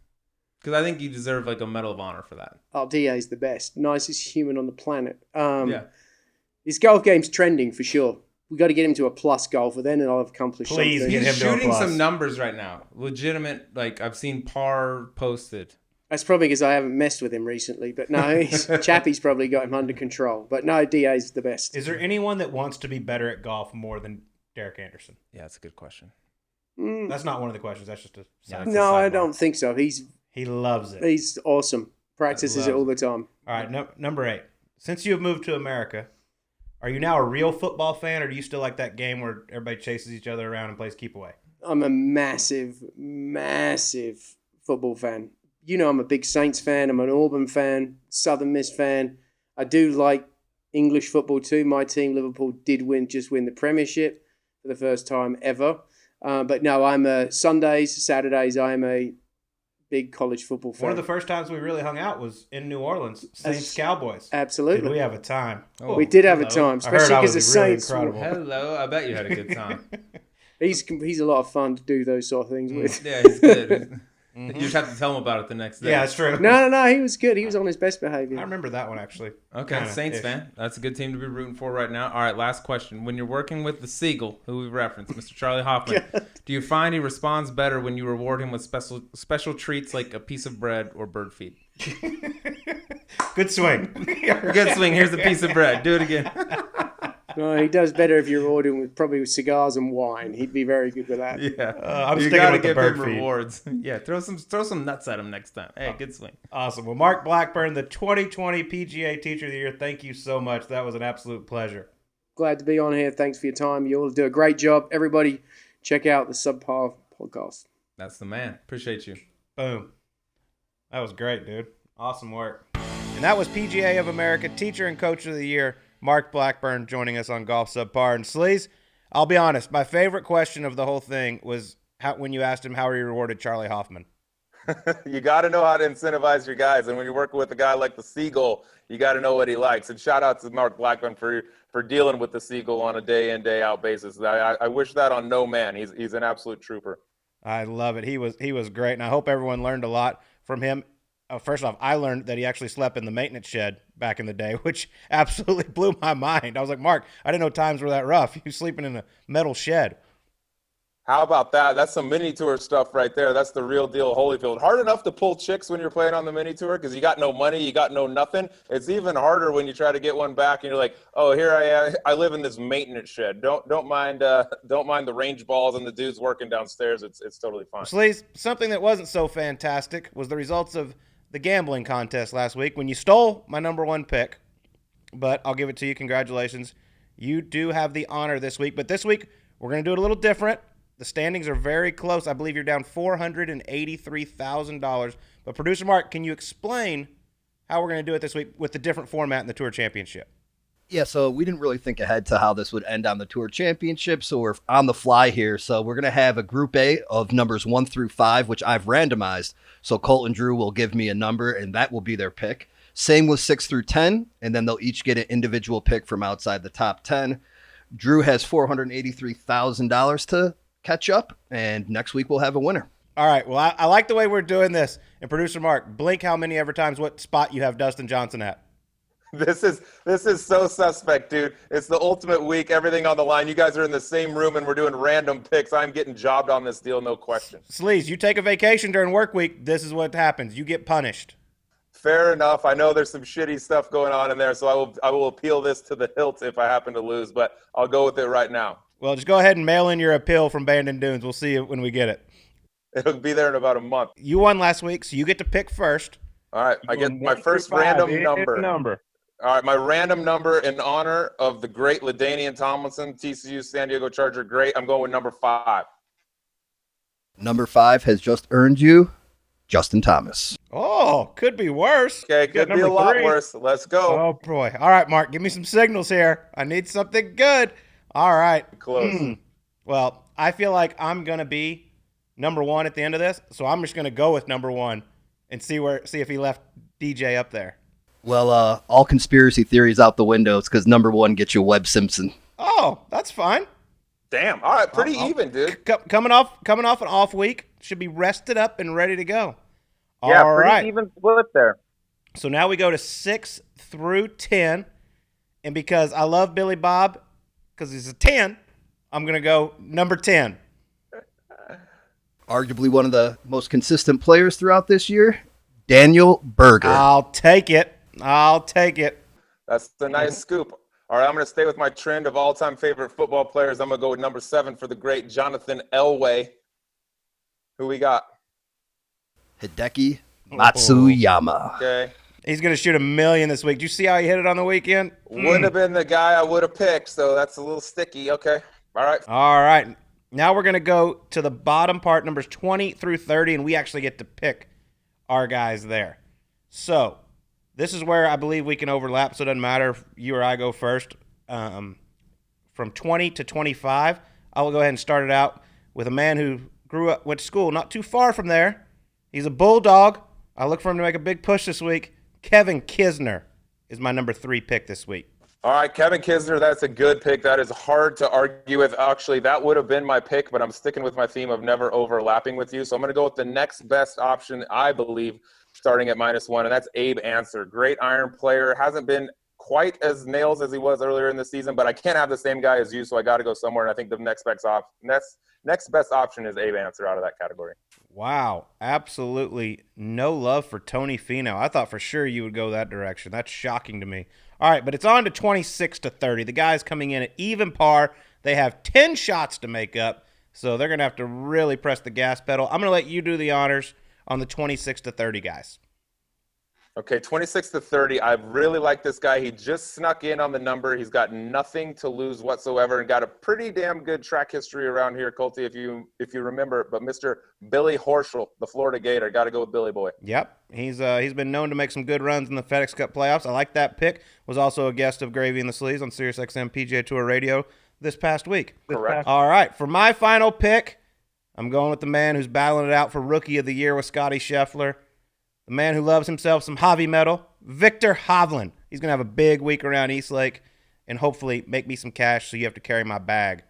Because I think you deserve like a Medal of Honor for that. Oh, DA's the best. Nicest human on the planet. Yeah. His golf game's trending for sure. We got to get him to a plus golfer then, and I'll have accomplished Please something. get He's him to a shooting plus. some numbers right now. Legitimate, like I've seen par posted. That's probably because I haven't messed with him recently. But no, Chappie's probably got him under control. But no, DA's the best. Is there anyone that wants to be better at golf more than Derek Anderson? Yeah, that's a good question. That's not one of the questions. That's just a side. No, I don't think so. He loves it. He's awesome. Practices it all the time. All right, number 8. Since you have moved to America, are you now a real football fan, or do you still like that game where everybody chases each other around and plays keep away? I'm a massive, massive football fan. You know, I'm a big Saints fan. I'm an Auburn fan, Southern Miss fan. I do like English football too. My team, Liverpool, did just win the Premiership for the first time ever. But no, I'm a Sundays, Saturdays, I'm a big college football fan. One of the first times we really hung out was in New Orleans, Saints Cowboys. Absolutely. Did we have a time? Oh, we did have a hello. time, I heard especially I because was the really Saints. incredible. Hello, I bet you had a good time. He's a lot of fun to do those sort of things with. Yeah, he's good. You just have to tell him about it the next day. Yeah, that's true. No, he was good. He was on his best behavior. I remember that one actually. Okay, Kinda Saints ish. fan. That's a good team to be rooting for right now. All right, last question. When you're working with the Seagull, who we referenced, Mr. Charley Hoffman, do you find he responds better when you reward him with special treats like a piece of bread or bird feed? Good swing. Good swing. Here's a piece of bread. Do it again. No, he does better if you're ordering with cigars and wine. He'd be very good with that. Yeah, I'm you sticking gotta with the give bird him feed. rewards. Yeah, throw some nuts at him next time. Hey, good swing. Awesome. Well, Mark Blackburn, the 2020 PGA Teacher of the Year, thank you so much. That was an absolute pleasure. Glad to be on here. Thanks for your time. You all do a great job. Everybody, check out the Subpar podcast. That's the man. Appreciate you. Boom. That was great, dude. Awesome work. And that was PGA of America Teacher and Coach of the Year, Mark Blackburn, joining us on Golf Subpar. And Sleaze, I'll be honest, my favorite question of the whole thing was when you asked him how he rewarded Charley Hoffman. You got to know how to incentivize your guys. And when you're working with a guy like the Seagull, you got to know what he likes. And shout out to Mark Blackburn for dealing with the Seagull on a day in, day out basis. I wish that on no man. He's an absolute trooper. I love it. He was great, and I hope everyone learned a lot from him. First off, I learned that he actually slept in the maintenance shed back in the day, which absolutely blew my mind. I was like, Mark, I didn't know times were that rough. You sleeping in a metal shed. How about that? That's some mini tour stuff right there. That's the real deal, Holyfield. Hard enough to pull chicks when you're playing on the mini tour because you got no money, you got no nothing. It's even harder when you try to get one back and you're like, oh, here I am. I live in this maintenance shed. Don't mind the range balls and the dudes working downstairs. It's totally fine. Sleaze, something that wasn't so fantastic was the results of the gambling contest last week when you stole my number 1 pick. But I'll give it to you. Congratulations. You do have the honor this week. But this week, we're going to do it a little different. The standings are very close. I believe you're down $483,000. But producer Mark, can you explain how we're going to do it this week with the different format in the Tour Championship? Yeah, so we didn't really think ahead to how this would end on the Tour Championship, so we're on the fly here. So we're going to have a Group A of numbers 1 through 5, which I've randomized. So Colt and Drew will give me a number, and that will be their pick. Same with 6 through 10, and then they'll each get an individual pick from outside the top 10. Drew has $483,000 to catch up, and next week we'll have a winner. All right. Well, I like the way we're doing this. And producer Mark, blink how many ever times what spot you have Dustin Johnson at. This is so suspect, dude. It's the ultimate week, everything on the line. You guys are in the same room and we're doing random picks. I'm getting jobbed on this deal, no question. Sleaze, you take a vacation during work week, this is what happens. You get punished. Fair enough. I know there's some shitty stuff going on in there, so I will appeal this to the hilt if I happen to lose, but I'll go with it right now. Well, just go ahead and mail in your appeal from Bandon Dunes. We'll see you when we get it. It'll be there in about a month. You won last week, so you get to pick first. All right, I get my first random number. All right, my random number in honor of the great LaDainian Tomlinson, TCU San Diego Charger great. I'm going with number 5. Number 5 has just earned you Justin Thomas. Oh, could be worse. Okay, could be a lot worse. Let's go. Oh, boy. All right, Mark, give me some signals here. I need something good. All right. Close. Well, I feel like I'm going to be number 1 at the end of this, so I'm just going to go with number 1 and see if he left DJ up there. Well, all conspiracy theories out the window. It's because number 1 gets you Webb Simpson. Oh, that's fine. Damn. All right, pretty even, dude. Coming off an off week, should be rested up and ready to go. Yeah, All pretty right. even split there. So now we go to 6 through 10. And because I love Billy Bob, because he's a 10, I'm going to go number 10. Arguably one of the most consistent players throughout this year, Daniel Berger. I'll take it. I'll take it. That's a nice scoop. All right, I'm going to stay with my trend of all-time favorite football players. I'm going to go with number 7 for the great Jonathan Elway. Who we got? Hideki Matsuyama. Okay. He's going to shoot 1,000,000 this week. Did you see how he hit it on the weekend? Wouldn't have been the guy I would have picked, so that's a little sticky. Okay. All right. All right. Now we're going to go to the bottom part, numbers 20 through 30, and we actually get to pick our guys there. So this is where I believe we can overlap, so it doesn't matter if you or I go first. From 20 to 25, I will go ahead and start it out with a man who went to school not too far from there. He's a Bulldog. I look for him to make a big push this week. Kevin Kisner is my number 3 pick this week. All right, Kevin Kisner, that's a good pick. That is hard to argue with. Actually, that would have been my pick, but I'm sticking with my theme of never overlapping with you. So I'm going to go with the next best option, I believe, starting at -1, and that's Abe Answer. Great iron player. Hasn't been quite as nails as he was earlier in the season, but I can't have the same guy as you, so I got to go somewhere, and I think the next best option is Abe Answer out of that category. Wow, absolutely no love for Tony Finau. I thought for sure you would go that direction. That's shocking to me. All right, but it's on to 26 to 30. The guys coming in at even par. They have 10 shots to make up, so they're going to have to really press the gas pedal. I'm going to let you do the honors on the 26 to 30 guys. Okay, 26 to 30. I really like this guy. He just snuck in on the number. He's got nothing to lose whatsoever and got a pretty damn good track history around here, Colty, if you remember. But Mr. Billy Horschel, the Florida Gator, got to go with Billy Boy. Yep, he's been known to make some good runs in the FedEx Cup playoffs. I like that pick. Was also a guest of Gravy and the Sleeves on SiriusXM PGA Tour Radio this past week. Correct. All right, for my final pick, I'm going with the man who's battling it out for Rookie of the Year with Scotty Scheffler. The man who loves himself some heavy metal, Victor Hovland. He's going to have a big week around Eastlake and hopefully make me some cash so you have to carry my bag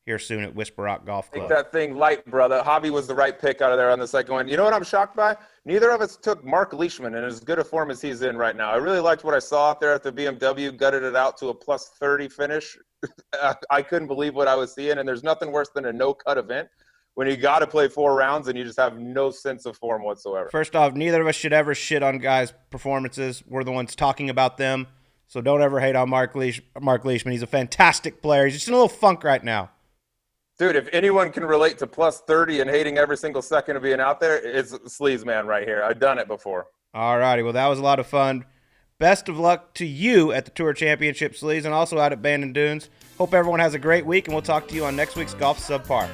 here soon at Whisper Rock Golf Club. Take that thing light, brother. Javi was the right pick out of there on the second one. You know what I'm shocked by? Neither of us took Mark Leishman in as good a form as he's in right now. I really liked what I saw out there at the BMW, gutted it out to a +30 finish. I couldn't believe what I was seeing, and there's nothing worse than a no-cut event when you got to play 4 rounds and you just have no sense of form whatsoever. First off, neither of us should ever shit on guys' performances. We're the ones talking about them, so don't ever hate on Mark Leishman. He's a fantastic player. He's just in a little funk right now. Dude, if anyone can relate to +30 and hating every single second of being out there, it's Sleaze Man right here. I've done it before. All righty. Well, that was a lot of fun. Best of luck to you at the Tour Championship, Sleaze, and also out at Bandon Dunes. Hope everyone has a great week, and we'll talk to you on next week's Golf Subpar.